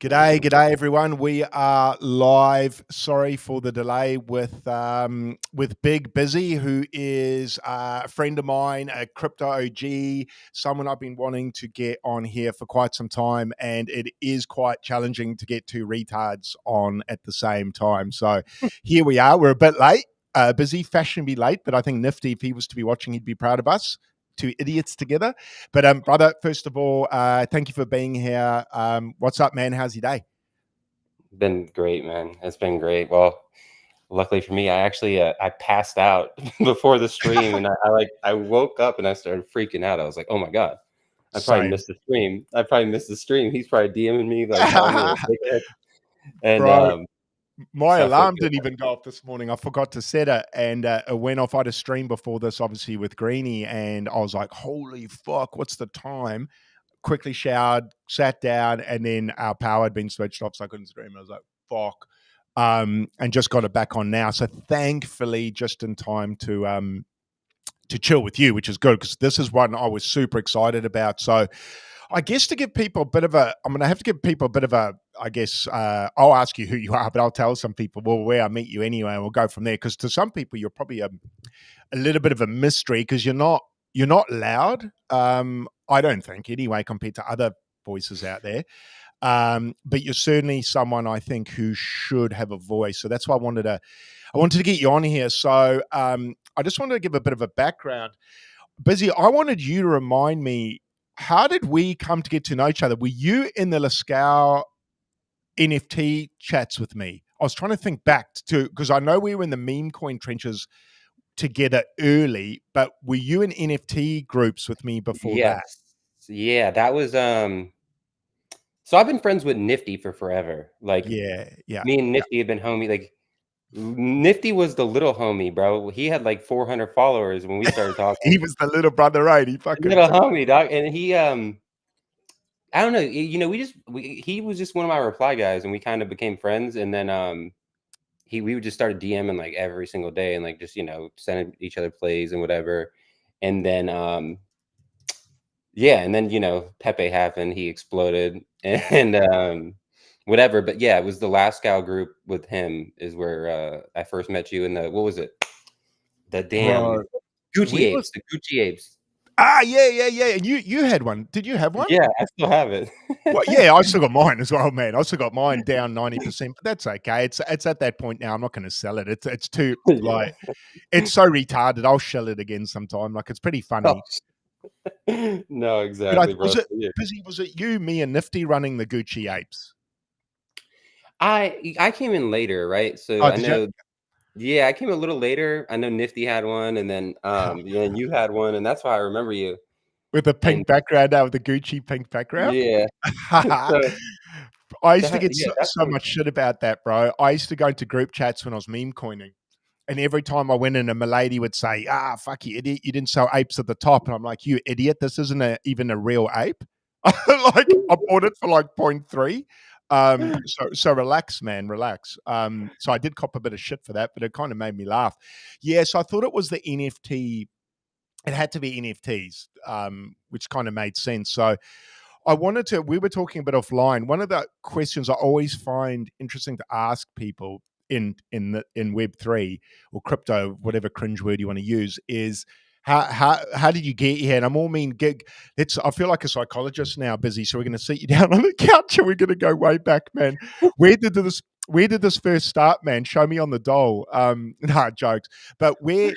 G'day, everyone. We are live. Sorry for the delay with Big Bizzy, who is a friend of mine, a crypto OG, someone I've been wanting to get on here for quite some time, and it is quite challenging to get two retards on at the same time. So here we are. We're a bit late. Busy, fashionably late, but I think Nifty, if he was to be watching, he'd be proud of us. Two idiots together. But brother, first of all, thank you for being here. What's up, man? How's your day? Been great, man. It's been great. Well, luckily for me, I actually I passed out before the stream, and I woke up and I started freaking out. I was like, oh my god, I probably Same. missed the stream. He's probably DMing me like calling me a dickhead. And Bro, my so I feel alarm good. didn't even go off this morning. I forgot to set it, and it went off. I had a stream before this, obviously with Greenie, and I was like, "Holy fuck, what's the time?" Quickly showered, sat down, and then our power had been switched off, so I couldn't stream. I was like, "Fuck," and just got it back on now. So thankfully, just in time to chill with you, which is good because this is one I was super excited about. So I guess to give people a bit of I'm going to have to give people a bit of I guess, I'll ask you who you are, but I'll tell some people, well, where I meet you anyway, and we'll go from there. Because to some people, you're probably a little bit of a mystery because you're not loud. I don't think anyway, compared to other voices out there. But you're certainly someone I think who should have a voice. So that's why I wanted to get you on here. So I just wanted to give a bit of a background. Bizzy, I wanted you to remind me, how did we come to get to know each other? Were you in the Lascaux NFT chats with me? I was trying to think back to, because I know we were in the Memecoin trenches together early, but were you in NFT groups with me before that? Yes, yeah, that was So I've been friends with Nifty for forever. Like Yeah, yeah, me and yeah. Nifty have been homie. Like Nifty was the little homie, bro. He had like 400 followers when we started talking. He was the little brother, right? He fucking Little homie, dog, and he I don't know, he was just one of my reply guys, and we kind of became friends, and then we would just started DMing like every single day, and like just sending each other plays and whatever, and then yeah, and then Pepe happened, he exploded, and whatever, but yeah, it was the last Gal group with him is where I first met you in the what was it, the damn bro. Gucci We was apes, the Gucci apes. yeah. And you had one. Did you have one? Yeah, I still have it. Well, yeah, I still got mine as well, man. I still got mine down 90%, but that's okay. It's at that point now. I'm not going to sell it. It's too Yeah. like it's so retarded. I'll shell it again sometime. Like it's pretty funny. No, But exactly, bro. was So, it yeah. Busy? Was it you, me, and Nifty running the Gucci apes? I came in later, right? So Oh, I did you? know, yeah, I came a little later. I know Nifty had one, and then yeah, you had one, and that's why I remember you. With a And pink background now, with the Gucci pink background. yeah, so I used to get yeah, that's so much shit about that, bro. I used to go into group chats when I was meme coining. And every time I went in, a milady would say, fuck you, idiot. You didn't sell apes at the top. And I'm like, you idiot. This isn't even a real ape. Like, I bought it for like 0.3. So relax, man, relax. So I did cop a bit of shit for that, but it kind of made me laugh. Yeah, so I thought it was the NFT. It had to be NFTs, which kind of made sense. So we were talking a bit offline. One of the questions I always find interesting to ask people in Web3 or crypto, whatever cringe word you want to use, is how did you get here? And I'm all mean gig. I feel like a psychologist now, Busy. So we're going to sit you down on the couch and we're going to go way back, man. Where did this first start, man? Show me on the doll. Nah, jokes. But where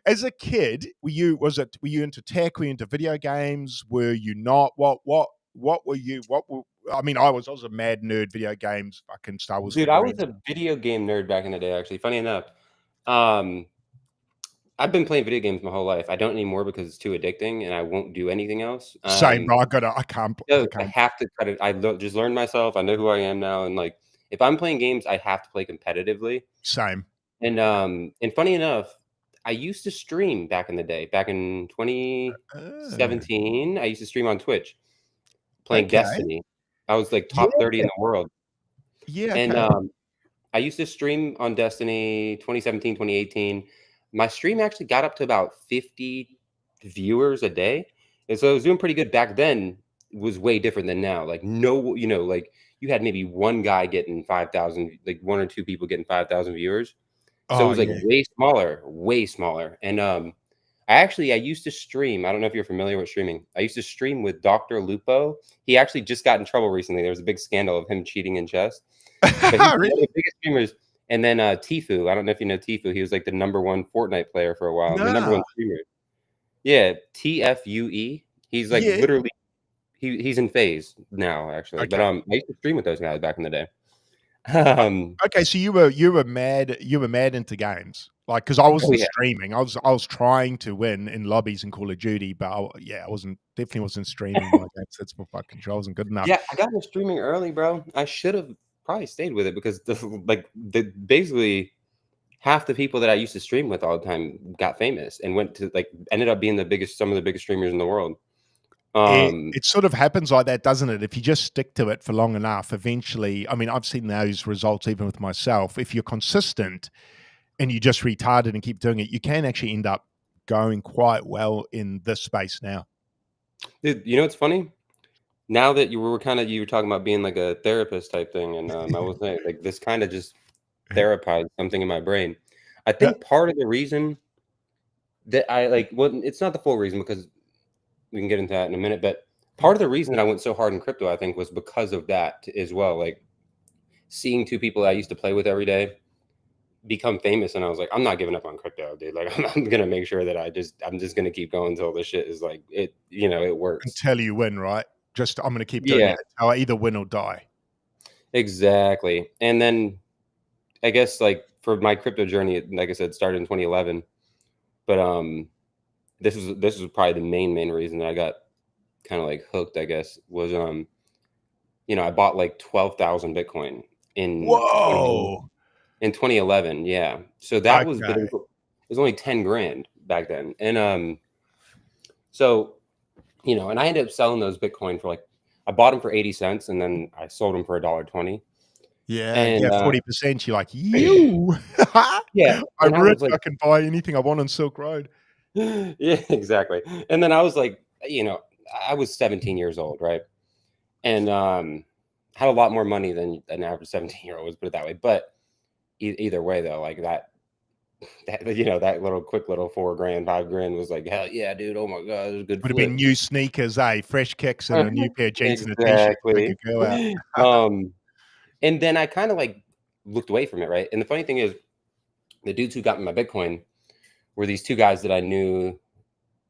as a kid, were you into tech? Were you into video games? Were you not? What were you? I mean, I was a mad nerd, video games, fucking Star Wars dude, I was figurines. a video game nerd back in the day. Actually, funny enough, um, I've been playing video games my whole life. I don't anymore because it's too addicting, and I won't do anything else. Same, bro. I So I can't. have to try to. Just learned myself. I know who I am now, and like if I'm playing games, I have to play competitively. Same. And funny enough, I used to stream back in the day. Back in Oh, 2017, I used to stream on Twitch playing okay. Destiny. I was like Yeah. top 30 in the world. Yeah. And Okay. I used to stream on Destiny 2017, 2018. My stream actually got up to about 50 viewers a day. And so I was doing pretty good back then. was way different than now. Like no, you know, like you had maybe one guy getting 5,000, like one or two people getting 5,000 viewers. So it Oh was like yeah. way smaller. And I used to stream. I don't know if you're familiar with streaming. I used to stream with Dr. Lupo. He actually just got in trouble recently. There was a big scandal of him cheating in chess. But he's one of Really? the biggest streamers. And then Tifu, I don't know if you know Tifu. He was like the #1 Fortnite player for a while. The #1 Nah. streamer. Yeah, TFUE. He's like Yeah. literally he's in phase now actually. But Okay. I used to stream with those guys back in the day. Um Okay, so you were mad into games, like because I oh wasn't yeah. streaming. I was trying to win in lobbies in Call of Duty, but I definitely wasn't streaming my games. That's for fucking sure. I wasn't good enough. Yeah, I got into streaming early, bro. I should have probably stayed with it because basically half the people that I used to stream with all the time got famous and went to like ended up being some of the biggest streamers in the world. It Um, it sort of happens like that, doesn't it? If you just stick to it for long enough, eventually, I mean, I've seen those results even with myself. If you're consistent and you just retard it and keep doing it, you can actually end up going quite well in this space now. dude, you know what's funny? Now that you were talking about being like a therapist type thing, and I was saying like this kind of just therapized something in my brain. I Yeah. think part of the reason that I like, well, it's not the full reason because we can get into that in a minute, but part of the reason that I went so hard in crypto, I think, was because of that as well. Like seeing two people I used to play with every day become famous, and I was like, I'm not giving up on crypto, dude. Like I'm gonna make sure that I'm just gonna keep going until this shit is like it, it works. Until you win, right? Just I'm gonna keep doing Yeah, it until I either win or die. exactly. And then I guess like for my crypto journey, like I said, started in 2011. But this was probably the main reason that I got kind of like hooked, I guess, was I bought like 12,000 Bitcoin in 20 Whoa. in 2011. Yeah. So that was but Okay. it was only 10 grand back then. And so, and I ended up selling those Bitcoin for like I bought them for 80 cents and then I sold them for $1.20. Yeah, And 40%, you're like, "You, yeah, I'm and I rich, was like I can buy anything I want on Silk Road." yeah, exactly. And then I was like, I was 17 years old, right? And had a lot more money than an average 17-year-old, let's put it that way. But either way, though, like that little quick little 4 grand, 5 grand was like, hell yeah, dude. Oh my God, it was a good Would have been flip. new sneakers, fresh kicks and a new pair of jeans and a T-shirt to take Exactly. a girl out. Um, and then I kind of like looked away from it, right? And the funny thing is, the dudes who got me my Bitcoin were these two guys that I knew.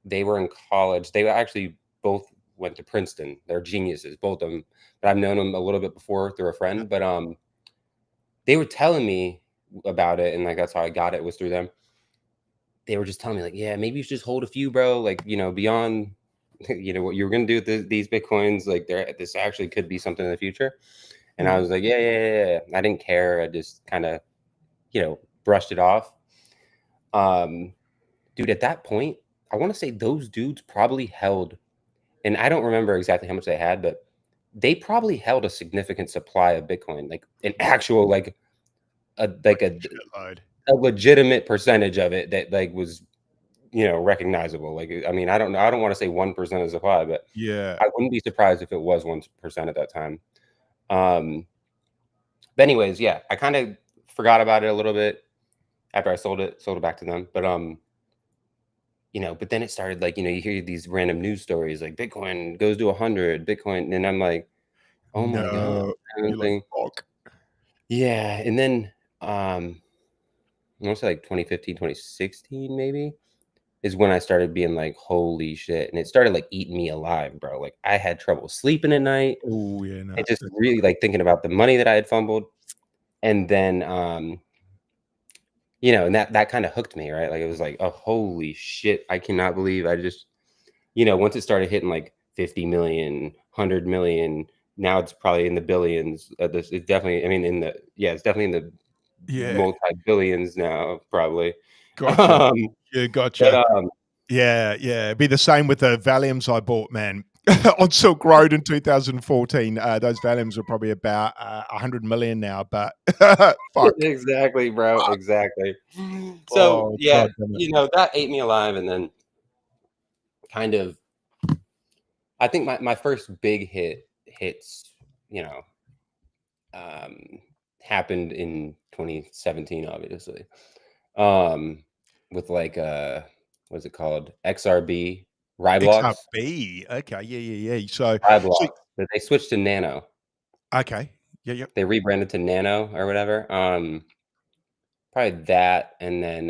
They were in college. They actually both went to Princeton. They're geniuses, both of them. But I've known them a little bit before through a friend. But they were telling me about it, and like that's how I got it was through them. They were just telling me like, yeah, maybe you should just hold a few, bro. Like, beyond, what you were gonna do with these Bitcoins. Like, this actually could be something in the future. And I was like, yeah. I didn't care. I just kind of, brushed it off. Dude, at that point, I want to say those dudes probably held, and I don't remember exactly how much they had, but they probably held a significant supply of Bitcoin, like an actual, like a like a, Shitload. a legitimate percentage of it that like was, recognizable. Like, I mean, I don't know. I don't want to say 1% of supply, but Yeah. I wouldn't be surprised if it was 1% at that time. But anyways, yeah, I kind of forgot about it a little bit after I sold it back to them. But then it started like, you hear these random news stories like Bitcoin goes to 100, Bitcoin, and I'm like, oh my God. No. Kind You're of like, thing. "Fuck." Yeah. And then I want to say like 2015, 2016, maybe is when I started being like, holy shit. And it started like eating me alive, bro. Like I had trouble sleeping at night Oh, yeah, no, and just that's really like thinking about the money that I had fumbled. And then and that kind of hooked me, right? Like it was like, oh holy shit, I cannot believe I just, once it started hitting like 50 million, 100 million, now it's probably in the billions. This is definitely, I mean, it's definitely in the yeah. multi-billions now, probably. Gotcha. Um, Yeah, but gotcha. Yeah, yeah. It'd be the same with the Valiums I bought, man. On Silk Road in 2014. Those Valiums are probably about 100 million now, but fuck. exactly, bro, Fuck. exactly. So Oh, yeah, god damn it. that ate me alive, and then kind of I think my first big hits, you know, um, happened in 2017, obviously. Um, with like what's it called? XRB Ryblocks. XRB. Okay, yeah. So, so Ryblocks. But they switched to Nano. okay, yeah. They rebranded to Nano or whatever. Probably that, and then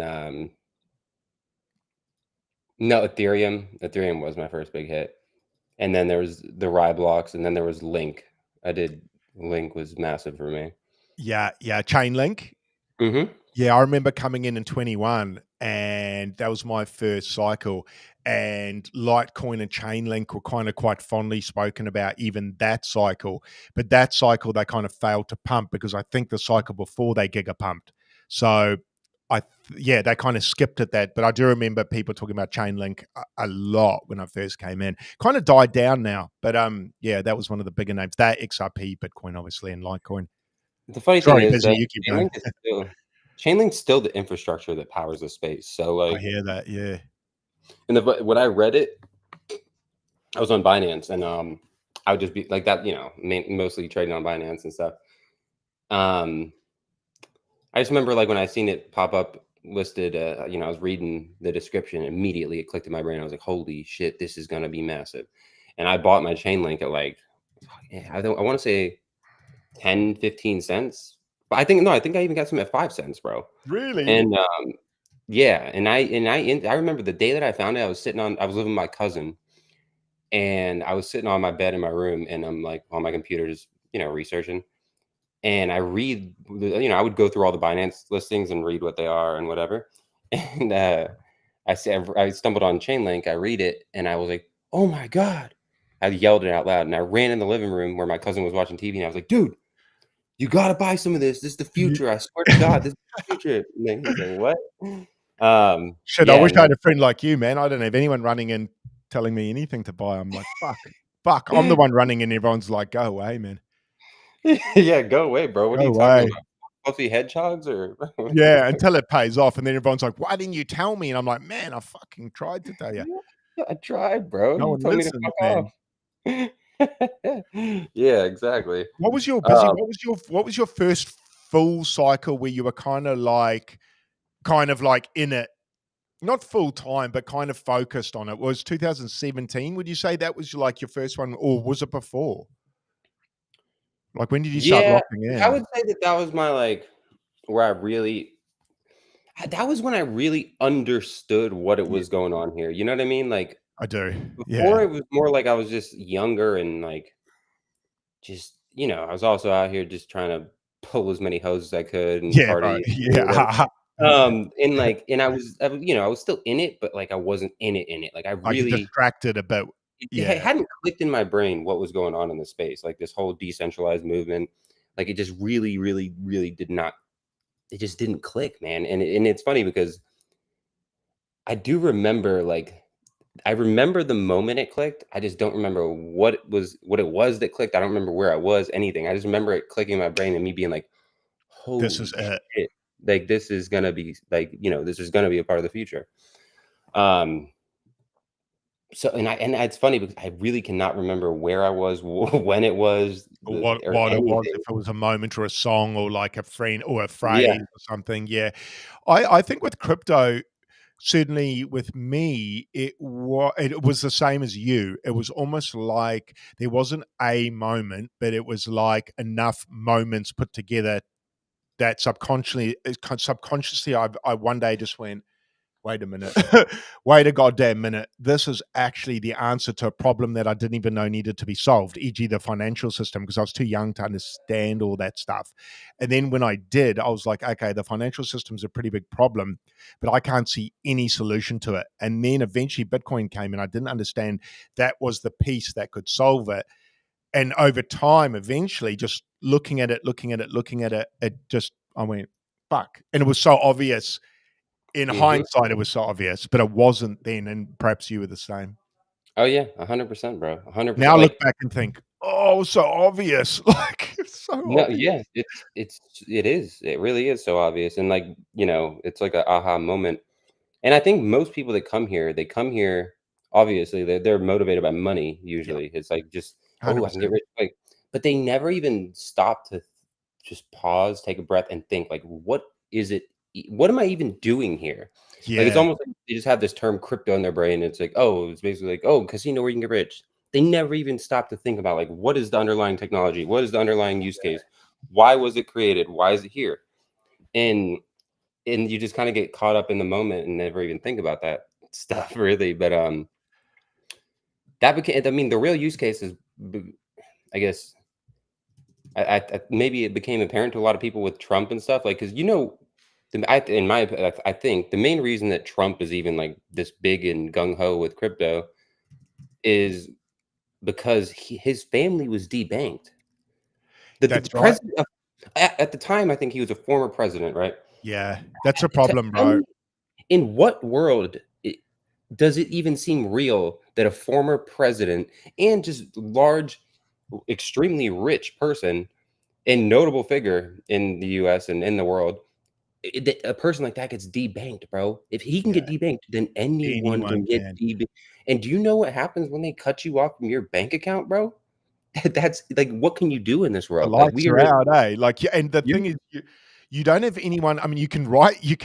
no, Ethereum. Ethereum was my first big hit. And then there was the Ryblocks, and then there was Link. I did Link was massive for me. Yeah. Chainlink. Mhm. Yeah, I remember coming in 21, and that was my first cycle. And Litecoin and Chainlink were kind of quite fondly spoken about, even that cycle. But that cycle, they kind of failed to pump because I think the cycle before they giga pumped. So, yeah, they kind of skipped at that. But I do remember people talking about Chainlink a lot when I first came in. Kind of died down now, but yeah, that was one of the bigger names. That XRP, Bitcoin, obviously, and Litecoin. The funny thing Sorry, is, Bizzy, you keep going. Chainlink is still Chainlink's still the infrastructure that powers the space. So, I like, hear that. Yeah. and when I read it, I was on Binance, and I would just be like that, mostly trading on Binance and stuff. Um, I just remember like when I seen it pop up listed, I was reading the description, immediately it clicked in my brain. I was like, holy shit, this is gonna be massive. And I bought my chain link at like, yeah, I want to say 10, 15 cents. But I think no, I think I even got some at 5 cents, bro. Really? And yeah, and I remember the day that I found it, I was living with my cousin, and I was sitting on my bed in my room, and I'm like on my computer just, researching. And I would go through all the Binance listings and read what they are and whatever. And I stumbled on Chainlink. I read it, and I was like, "Oh my god!" I yelled it out loud, and I ran in the living room where my cousin was watching TV, and I was like, "Dude, you gotta buy some of this. This is the Ye future. I swear to God, this is the future." And then he's like, "What?" Shit, I Yeah, wish I and had a friend like you, man. I don't have anyone running in telling me anything to buy. I'm like, fuck." I'm the one running in, everyone's like, "Go away, man. yeah, go away, bro. What are Go you talking away." about? Fluffy hedgehogs or what are you Yeah, talking? until it pays off, and then everyone's like, "Why didn't you tell me?" And I'm like, "Man, I fucking tried to tell you." Yeah, I tried, bro. No You one told me to listens, fuck man. off. Yeah, exactly. What was your busy Um, what was your first full cycle where you were kind of like in it? Not full time, but kind of focused on it. Was 2017, would you say that was like your first one, or was it before? Like, when did you start yeah, locking I in? would say that was my, like, where I really that was when I really understood what it Yeah, was going on here, you know what I mean? Like, I do. Yeah. before it was more like I was just younger and, like, just, I was also out here just trying to pull as many hoes as I could and Yeah, bro. party and do whatever. Yeah. And I was still in it, but, like, I wasn't in it. Like, I Like, you're really distracted a bit. it Yeah. hadn't clicked in my brain what was going on in the space, like, this whole decentralized movement, like, it just really, really, really did not it just didn't click, man, and it's funny because I do remember, like I remember the moment it clicked, I just don't remember what it was that clicked, I don't remember where I was, anything, I just remember it clicking in my brain and me being like, This is "Holy it. shit, like, this is gonna be, like, this is gonna be a part of the future." Um So and it's funny because I really cannot remember where I was, when it was, Or what or what it was, if anything. it was a moment or a song or like a friend or a Yeah. phrase or something, yeah. I think with crypto, certainly with me, it was the same as you. It was almost like there wasn't a moment, but it was like enough moments put together that subconsciously, I one day just went, "Wait a minute. Wait a goddamn minute. This is actually the answer to a problem that I didn't even know needed to be solved," e.g., the financial system, because I was too young to understand all that stuff. And then when I did, I was like, okay, the financial system's a pretty big problem, but I can't see any solution to it. And then eventually Bitcoin came, and I didn't understand that was the piece that could solve it. And over time, eventually, just looking at it, it just, I went, fuck. And it was so obvious in Mhm. hindsight, it was so obvious, but it wasn't then, and perhaps you were the same. Oh, yeah, 100%, bro, Now 100%, I look like back and think, "Oh, so obvious." Like, it's so no, obvious. yeah, it is, it really is so obvious, and, like, it's like a aha moment, and I think most people that come here, they come here obviously they're motivated by money Yeah, usually. It's like just, "Oh, I can get 100%. rich quick." But they never even stop to just pause, take a breath, and think like, "What is it what am I even doing here?" Like, it's Yeah, almost like they just have this term crypto in their brain, and it's like, oh, it's basically like, "Oh, casino where you can get rich." They never even stop to think about, like, what is the underlying technology? What is the underlying use case? Why was it created? Why is it here? And you just kinda get caught up in the moment and never even think about that stuff really, but, that became I mean, the real use case is b I guess I maybe it became apparent to a lot of people with Trump and stuff, like, 'cause, in my I think the main reason that Trump is even, like, this big and gung ho with crypto is because his family was debanked. The that's right. president of at the time, I think he was a former president, right? Yeah, that's a T problem, Tell bro. me, in what world does it even seem real that a former president and just large, extremely rich person and notable figure in the US and in the world, that a person like that gets debanked, bro. If he can Yeah, get debanked, then anyone anyone can get can. debanked. And do you know what happens when they cut you off from your bank account, bro? That's like, what can you do in this The world? Like, lights we are are out, eh? Like, yeah, and the you thing is you don't have anyone. I mean, you can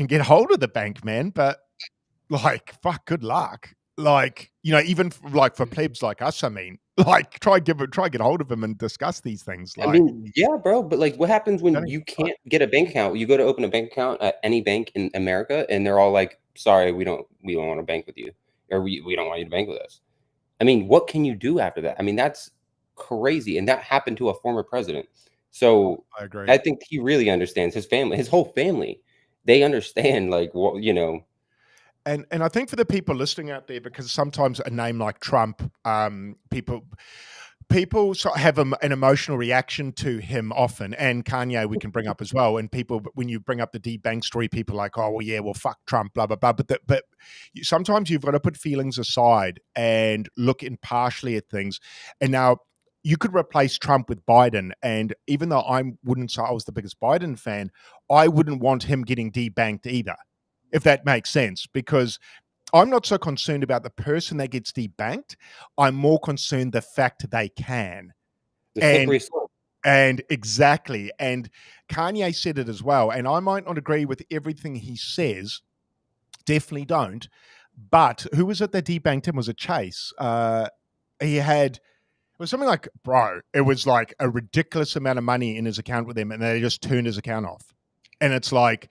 get hold of the bank, man, but, like, fuck, good luck. Like, even like, for plebs like us, I mean, like, try get hold of him and discuss these things, I like, mean, yeah, bro, but, like, what happens don't when even you try. can't get a bank account? You go to open a bank account at any bank in America, and they're all like, "Sorry, we don't wanna bank with you," or "We don't want you to bank with us." I mean, what can you do after that? I mean, that's crazy, and that happened to a former president. So, I agree. I think he really understands his whole family. They understand, like, what. And I think for the people listening out there, because sometimes a name like Trump, people sort of have an emotional reaction to him often, and Kanye we can bring up as well. And people, when you bring up the D Bank story, people are like, oh well, yeah, well, fuck Trump, blah blah blah. But sometimes you've got to put feelings aside and look impartially at things. And now you could replace Trump with Biden, and even though I wouldn't say I was the biggest Biden fan, I wouldn't want him getting debanked either, if that makes sense, because I'm not so concerned about the person that gets debanked. I'm more concerned the fact they can. The And slippery slope. exactly. And Kanye said it as well. And I might not agree with everything he says. Definitely don't. But who was it that debanked him? Was it Chase? He had it was something like, bro, it was like a ridiculous amount of money in his account with him, and they just turned his account off. And it's like,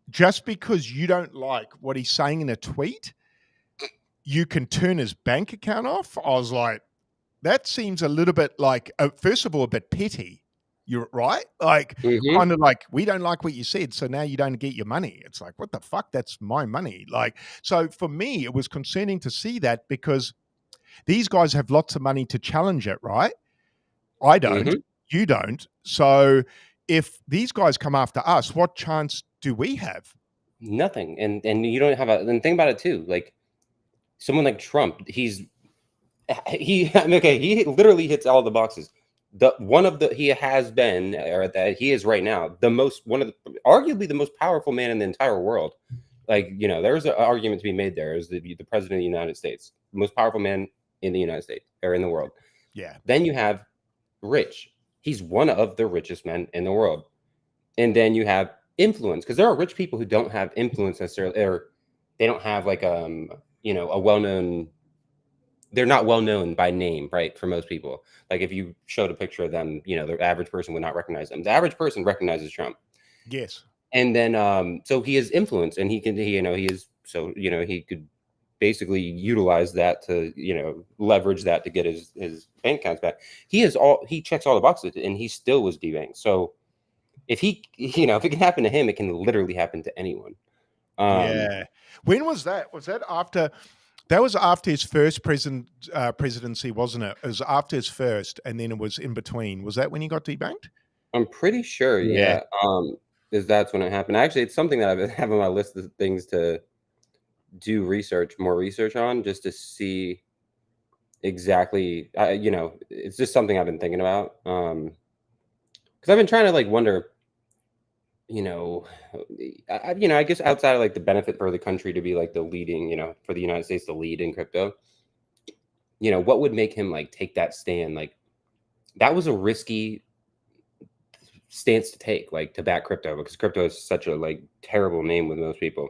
just because you don't like what he's saying in a tweet, you can turn his bank account off. I was like, that seems a little bit like, first of all, a bit petty. You're right. Like, Mhm. kind of like, we don't like what you said, so now you don't get your money. It's like, what the fuck? That's my money. Like, so for me, it was concerning to see that, because these guys have lots of money to challenge it, right? I don't. Mhm. You don't. So if these guys come after us, what chance do we have? Nothing, and you don't have a and think about it too, like, someone like Trump, I mean, okay, he literally hits all the boxes. He has been, or that he is right now, one of the arguably the most powerful man in the entire world. Like, there's an argument to be made there as the president of the United States, most powerful man in the United States or in the world. Yeah. Then you have rich. He's one of the richest men in the world. And then you have influence, because there are rich people who don't have influence necessarily, or they don't have like a well-known they're not well known by name, right? For most people. Like if you showed a picture of them, the average person would not recognize them. The average person recognizes Trump. Yes. And then so he has influence, and he is so he could basically utilize that to, leverage that to get his bank accounts back. He checks all the boxes, and he still was debanked. So if if it can happen to him, it can literally happen to anyone. Um Yeah. When was that? Was that after? That was after his first presidency, wasn't it? It was after his first, and then it was in between. Was that when he got debanked? I'm pretty sure, Yeah. yeah. Is that's when it happened. Actually, it's something that I have on my list of things to do more research on, just to see exactly. It's just something I've been thinking about. Because I've been trying to like wonder, you know, I guess outside of like the benefit for the country to be like the leading, for the United States to lead in crypto. you know, what would make him like take that stand? Like that was a risky stance to take, like to back crypto, because crypto is such a like terrible name with most people.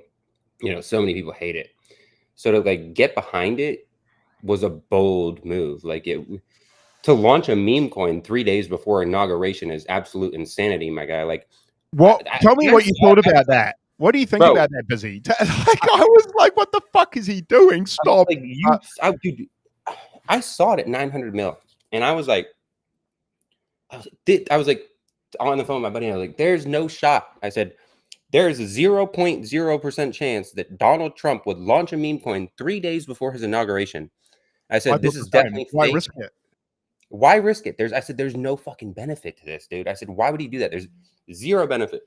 You know, so many people hate it. So to like get behind it was a bold move. Like it to launch a meme coin 3 days before inauguration is absolute insanity, my guy. Like, Tell me when I what you saw thought it, I was about like, that. What do you think bro, about that, Bizzy? Like, I was like, what the fuck is he doing? I was Stop. like, dude, I saw it at 900 mil, and I was like on the phone with my buddy. And I was like, "There's no shot." I said, "There is a 0.0% chance that Donald Trump would launch a meme coin 3 days before his inauguration." I I said, thought "This the is same. definitely Why risk fake. it? Why risk it?" I said, "There's no fucking benefit to this, dude." I said, "Why would he do that? There's zero benefit.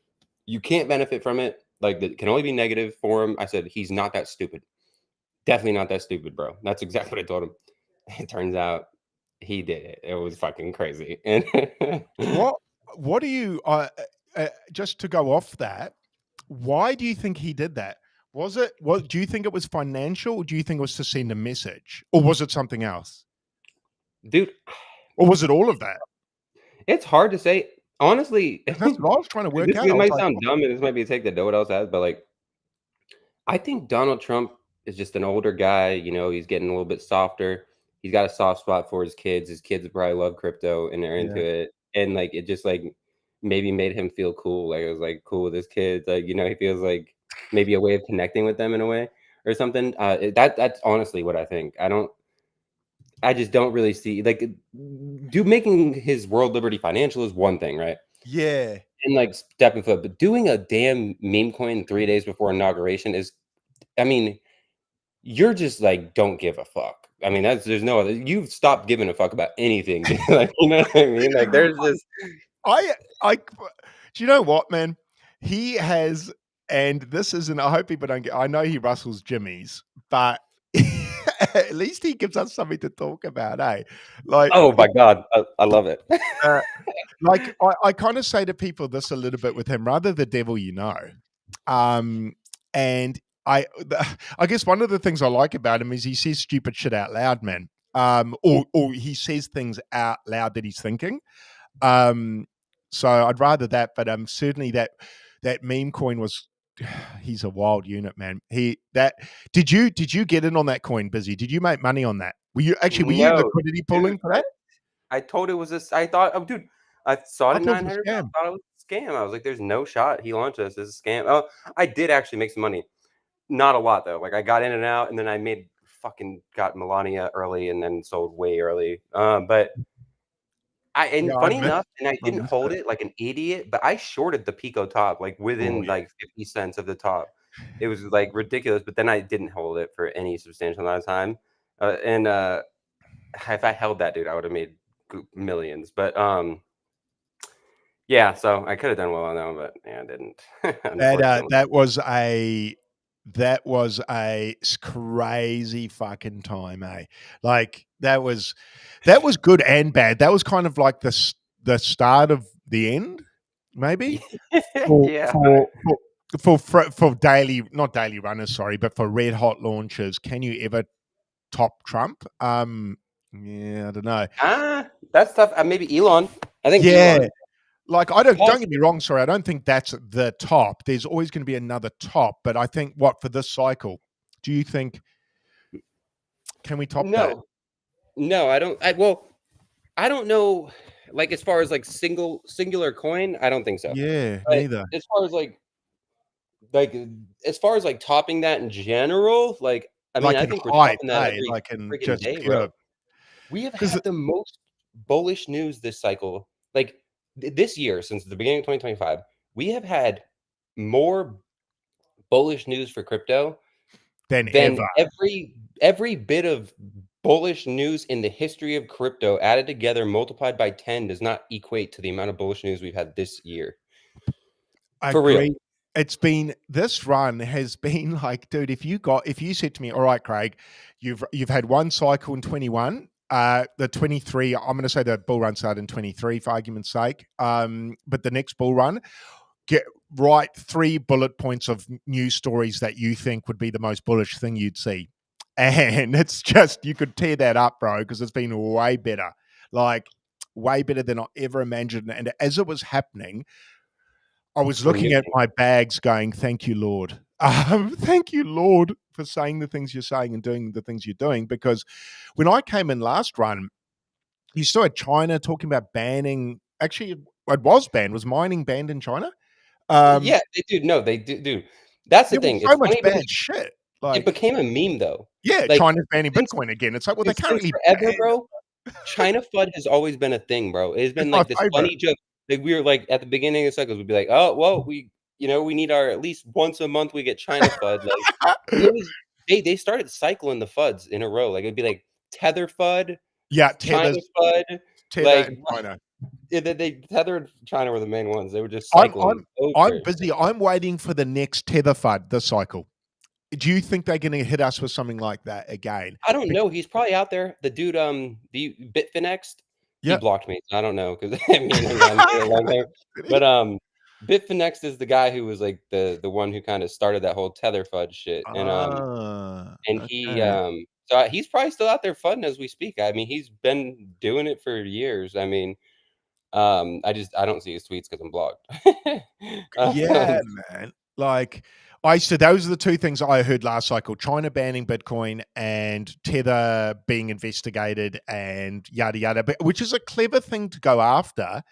You can't benefit from it. Like, it can only be negative for him." I said, "He's not that stupid. Definitely not that stupid, bro." That's exactly what I told him. It turns out he did it. It was fucking crazy. And What What do you just to go off that? Why do you think he did that? Was it what do you think it was financial, or do you think it was to send a message? Or was it something else? dude, Or was it all of that? it's hard to say. Honestly, Because that's what I was trying to work this out. I was might like, sound dumb, and this might be a take that nobody else has, but like, I think Donald Trump is just an older guy. You know, he's getting a little bit softer. He's got a soft spot for his kids. His kids probably love crypto and they're into yeah. it. And like, it just like maybe made him feel cool. Like, it was like cool with his kids. Like, you know, he feels like maybe a way of connecting with them in a way or something. That's honestly what I think. I just don't really see like, making his World Liberty Financial is one thing, right? Yeah. And like stepping foot, but doing a damn meme coin 3 days before inauguration is, I mean, you're just like, don't give a fuck. I mean, there's no other, you've stopped giving a fuck about anything, dude. Like, you know what I mean? Like, there's just I do you know what, man? He has, and this isn't, I hope people don't get, I know he rustles Jimmy's, but at least he gives us something to talk about, eh? Like, oh my god, I love it. uh, like I kind of say to people this a little bit with him, rather the devil you know. And I guess one of the things I like about him is he says stupid shit out loud, man. Or he says things out loud that he's thinking. Um, so I'd rather that, but certainly that meme coin was. He's a wild unit, man. He that did you get in on that coin, Busy? Did you make money on that? Were you No, liquidity dude, pooling for that? I told it was this. I thought, oh, dude, I saw it I at thought it was 900. a I scam. thought it was a scam. I was like, there's no shot he launched this. This is a scam. Oh, I did actually make some money. Not a lot though. Like, I got in and out, and then I got Melania early, and then sold way early. But and Yeah, I funny missed enough, and I I didn't missed hold it. it like an idiot, but I shorted the Pico top like Oh within yeah. like 50 cents of the top. It was like ridiculous, but then I didn't hold it for any substantial amount of time. And if I held that, dude, I would have made millions. But yeah, so I could have done well on that one, but yeah, I didn't, unfortunately. That was a crazy fucking time, eh? Like that was good and bad. That was kind of like the start of the end, maybe for Yeah. for for daily, not daily runners, sorry, but for red hot launches. Can you ever top Trump? Yeah, I don't know. That's tough. Maybe Elon. I think Yeah, Elon. like, I don't get me wrong, sorry, I don't think that's the top. There's always gonna be another top, but I think what for this cycle, do you think can we top that? No, no, I don't. I don't know. Like, as far as like singular coin, I don't think so. Yeah, But neither. as far as like as far as like topping that in general, like, I mean, Like I in think we're hype, topping that hey, every like in freaking just day, bro. pure We have because had the most bullish news this cycle. Like, this year, since the beginning of 2025, we have had more bullish news for crypto than than ever. every bit of bullish news in the history of crypto added together multiplied by 10 does not equate to the amount of bullish news we've had this year. I For real. agree. It's been this run has been like, dude, if you said to me, all right, Craig, you've had one cycle in 21, the 23, I'm gonna say the bull run started in 23 for argument's sake. But the next bull run, get write 3 bullet points of news stories that you think would be the most bullish thing you'd see. And it's just, you could tear that up, bro, because it's been way better. Like, way better than I ever imagined. And as it was happening, I was What do you looking at think? my bags going, thank you, Lord. Thank you, Lord, for saying the things you're saying and doing the things you're doing. Because when I came in last run, you still had China talking about banning. Actually, it was banned. Was mining banned in China? Yeah, they do. No, they do. Dude, that's the There thing. was so It's much funny because bad shit. it Like, became a meme though. yeah, Like China's banning since Bitcoin again. It's like, well, they can't since really forever, ban. bro. China FUD has always been a thing, bro. It has It's been my like this favorite. funny joke. Like we were like at the beginning of cycles, we'd be like, oh, well, we need our at least once a month we get China FUD. Like, and it was they started cycling the FUDs in a row. Like it'd be like Tether FUD, Yeah, China Tether's FUD. Tether Like in China. they Tether and China were the main ones. They would just I'm cycle them I'm I'm over. busy. I'm waiting for the next Tether FUD this cycle. Do you think they're going to hit us with something like that again? I don't know. He's probably out there. The dude, the Bitfinex, he Yeah. blocked me. I don't know because me and him got into it a long time. But Bitfinex is the guy who was like the one who kind of started that whole Tether fudge shit, and he Okay. he's probably still out there fudding as we speak. I mean, he's been doing it for years. I mean, I don't see his tweets because I'm blocked. Yeah, um, man. Like, I used to, those are the two things I heard last cycle: China banning Bitcoin and Tether being investigated and yada yada, but which is a clever thing to go after,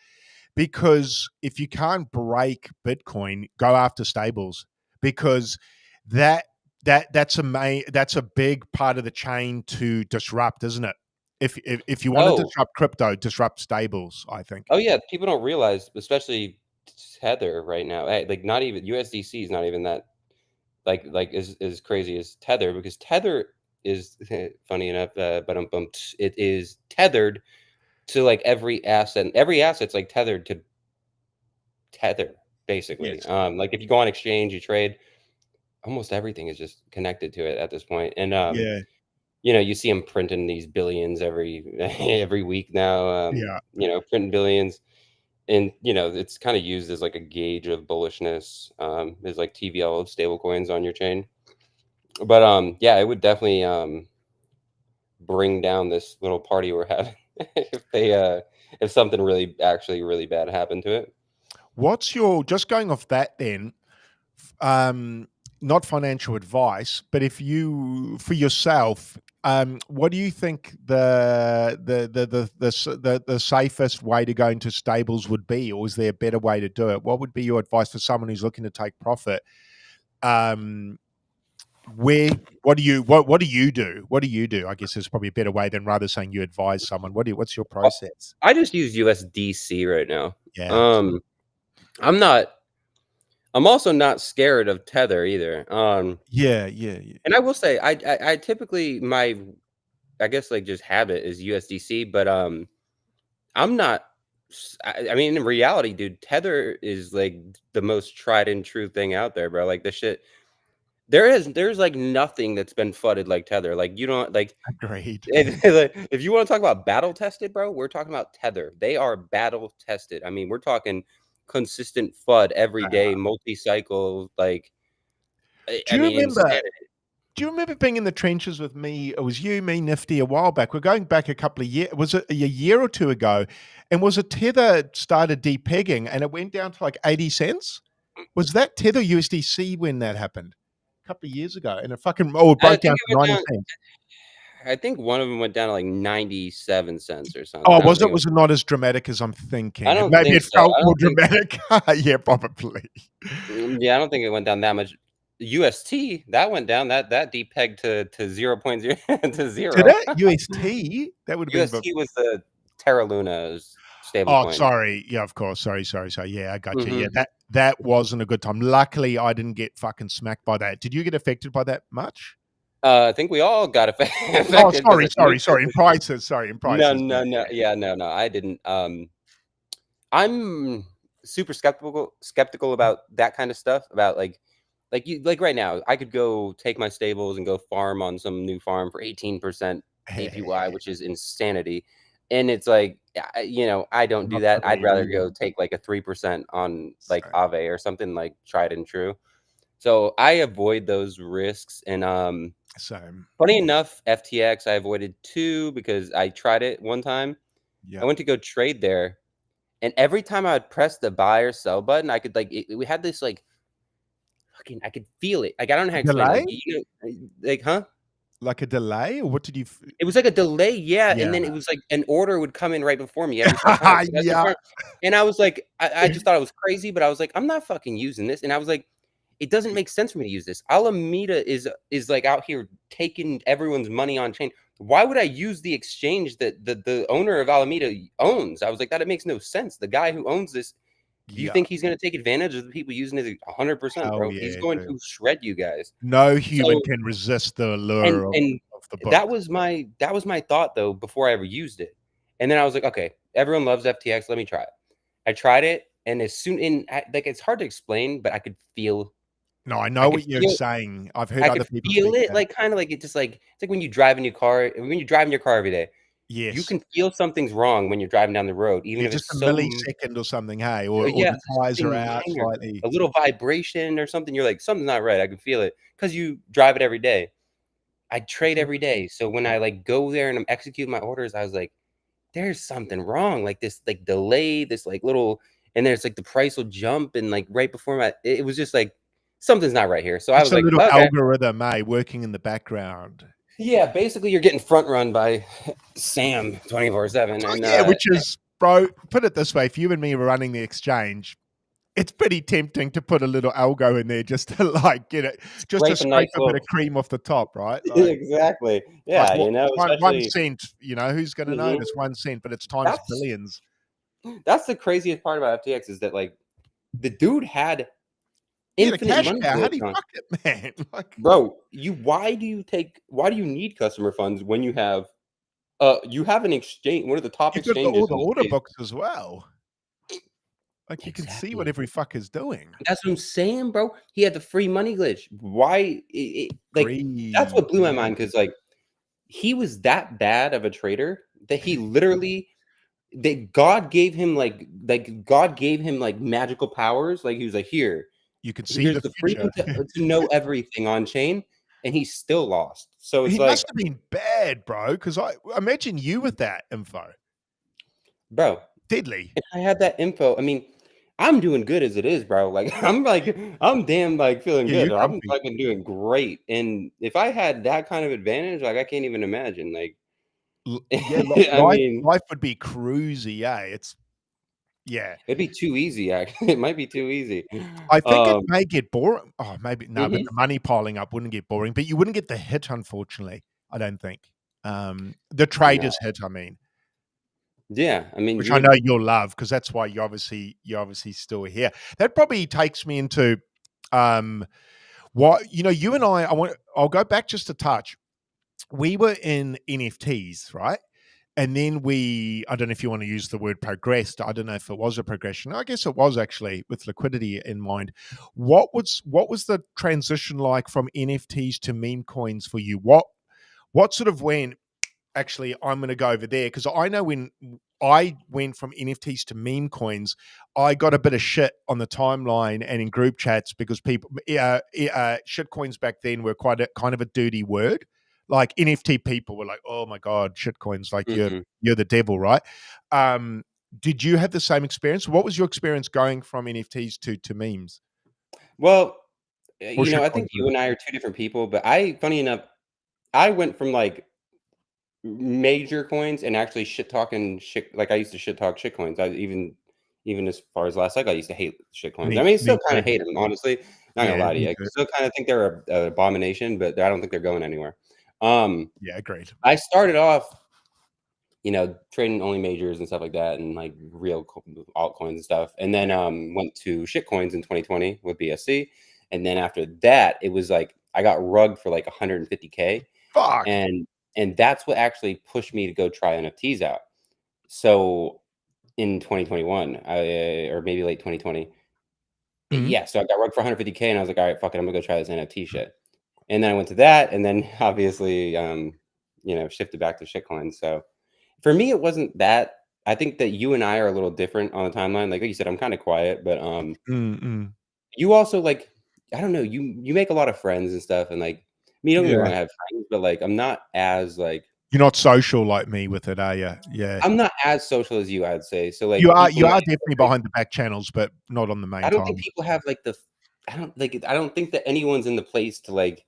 because if you can't break Bitcoin, go after stables, because that that's a big part of the chain to disrupt, isn't it? If you want to oh, disrupt crypto, disrupt stables, I think. Oh, yeah, people don't realize, especially Tether right now, like, not even USDC is not even that, as crazy as Tether, because Tether is funny enough, but it is tethered to, like, every asset, and every asset's, like, tethered to Tether, basically. Yes. Like, if you go on exchange, you trade, almost everything is just connected to it at this point, and, Yeah. you see them printing these billions every every week now, Yeah. printing billions. And, it's kinda used as, like, a gauge of bullishness, as, like, TVL of stablecoins on your chain. But, yeah, it would definitely, bring down this little party we're having if something really actually really bad happened to it. What's your, just going off that then, um, not financial advice, but if you, for yourself, what do you think the safest way to go into stables would be, or is there a better way to do it? What would be your advice for someone who's looking to take profit? Um, where what do you do? What do you do? I guess there's probably a better way than rather saying you advise someone. What's your Oh, process? I just use USDC right now. Yeah. Um, I'm not I'm also not scared of Tether either. Yeah, yeah, yeah. And I will say I typically I guess, like, just habit is USDC, but, I'm not I mean, in reality, dude, Tether is, like, the most tried and true thing out there, bro, like, the shit there's, like, nothing that's been flooded like Tether, like, you don't like, Agreed. if you wanna talk about battle tested, bro, we're talking about Tether. They are battle tested. I mean, we're talking consistent FUD every day, multi-cycle, like, Do I you mean, remember insanity. Do you remember being in the trenches with me? It was you, me, Nifty a while back. We're going back a couple of years. Was it a year or two ago? And was it Tether started depegging and it went down to like 80 cents? Was that Tether USDC when that happened? A couple of years ago. And it fucking, oh, it I broke down think to it went 90 down cents. I think one of them went down to, like, 97 cents or something. Oh, I don't was it? think it Was it not as dramatic as I'm I thinking? don't Maybe think it so. felt I more don't think dramatic. Yeah, probably. Yeah, I don't think it went down that much. UST, that went down, that depegged to 0.0 to Did 0. it? UST? That would have been. UST was the Terra Luna's Oh, stablecoin. sorry. Yeah, of course. Sorry. Yeah, I got you. Yeah, Mhm. that wasn't a good time. Luckily, I didn't get fucking smacked by that. Did you get affected by that much? I think we all got Oh, affected because it makes sorry. In prices, sorry, in No, prices. no, Yeah, no. Yeah, no, I didn't. I'm super skeptical about that kind of stuff. About like right now, I could go take my stables and go farm on some new farm for 18% yeah. APY, which is insanity. And it's like, I don't do Not that. for I'd me rather either. go take like a 3% on like So, Aave or something like tried and true. So I avoid those risks. And Same. funny enough, FTX I avoided too because I tried it one time. I Yeah. went to go trade there, and every time I would press the buy or sell button, I could we had this like fucking I could feel it. Like I don't know how to explain it. Delay? Like like huh? Like a delay, or what did you? It was like a delay, yeah, and Yeah. then it was like an order would come in right before me every single time. So that's the Yeah. part, and I was like, I just thought it was crazy, but I was like, I'm not fucking using this, and I was like, it doesn't make sense for me to use this. Alameda is like out here taking everyone's money on chain. Why would I use the exchange that the owner of Alameda owns? I was like, that makes no sense. The guy who owns this, do you Yeah. think he's going to take advantage of the people using it 100%, Hell bro? He's yeah, going dude. to shred you guys. No human So can resist the and allure and of the that book. was my thought though before I ever used it. And then I was like, okay, everyone loves FTX. Let me try it. I tried it, and as soon in like it's hard to explain, but No, I I know could what you're feel saying. I've heard I other could people feel speak it about it. like kind of like it just like it's like when you drive in your car when you drive in your car every day, you Yes. can feel something's wrong when you're driving down the road, even Yeah, if just a it's millisecond or something, hey? Or yeah, the tires are something out minor, slightly. a little vibration or something. You're like something's not right. I can feel it because you drive it every day. I trade every day, so when I like go there and I'm executing my orders, I was like, there's something wrong, like this like delay, this like little, and then it's like the price will jump and like right before it was just like something's not right here. So I It's was a like, little okay, algorithm, working in the background. yeah, basically you're getting front run by Sam 24/7, Oh, and yeah, which is, bro, put it this way, if you and me were running the exchange, it's pretty tempting to put a little algo in there just to, like, get it just to scrape a nice scrape a bit little of cream off the top, right? Like exactly, like, yeah, what you know, 1 especially cent, who's gonna mhm. notice 1 cent, but it's times That's billions. that's the craziest part about FTX is that like the dude had Yeah, the infinite cash money cow, how do glitch you on. fuck it, man? Like, Bro, why do you need customer funds when you have an exchange, one of the top you've got all exchanges the in the order space. books as well. Like, you can see what Exactly. every fucker's doing. That's what I'm saying, bro. He had the free money glitch. Why like, that's Greed, what blew my yeah. mind because like, he was that bad of a trader that he literally God gave him, like, magical powers, like, he was like, "Here, You can see here's the the future. freedom to know everything on chain," and he still lost. So He it's must like, have been bad, bro. Because I imagine you with that info. bro, Deadly. if I had that info, I mean, I'm doing good as it is, bro. I'm damn like feeling Yeah, good. you I'm comfy. fucking doing great. And if I had that kind of advantage, like I can't even imagine. Like, Yeah, I mean, life would be cruisy, It's yeah. it'd be too easy. Actually, it might be too easy. I think it Um, may get boring. Oh, maybe no, but mhm. the money piling up wouldn't get boring, but you wouldn't get the hit, unfortunately, I don't think. The No, traders hit, I mean, yeah. I mean, which you I know would. you'll love because that's why you're obviously still here. That probably takes me into, um, what you and I'll go back just a touch. We were in NFTs, right? And then I don't know if you want to use the word progressed. I don't know if it was a progression. I guess it was actually with liquidity in mind. What was the transition like from NFTs to meme coins for you? What sort of went, actually, I'm going to go over there because I know when I went from NFTs to meme coins, I got a bit of shit on the timeline and in group chats because people, shit coins back then were quite a kind of a dirty word. Like NFT people were like, "Oh my god, shit coins! Like Mhm. you're the devil, right?" Um, did you have the same experience? What was your experience going from NFTs to memes Well, or I shit think coins? you and I are two different people. But funny enough, I went from like major coins and actually shit talking shit. Like I used to shit talk shit coins. Even as far as last cycle, I used to hate shit coins. I mean, I Me still kind too. of hate them, honestly. Not gonna Yeah, lie to me you. I too. still kind of think they're a abomination, but I don't think they're going anywhere. Um, Yeah, agreed. I started off, trading only majors and stuff like that, and like real altcoins and stuff. And then went to shit coins in 2020 with BSC. And then after that, it was like I got rugged for like 150K, Fuck. and that's what actually pushed me to go try NFTs out. So in 2021, or maybe late 2020, Mhm. yeah. So I got rugged for 150K, and I was like, all right, fuck it, I'm gonna go try this NFT shit. And then I went to that, and then obviously, shifted back to shitcoins. So for me, it wasn't that. I think that you and I are a little different on the timeline. Like you said, I'm kind of quiet, but Mm, mm. you also like. I don't know, you make a lot of friends and stuff, and like me, don't get me Yeah. wrong, I have friends, but like I'm not as like You're not social like me with it, are you? Yeah. I'm not as social as you, I'd say. So You like are people you might are definitely behind the back channels, but not on the main I don't think time. people have like the I don't think that anyone's in the place to like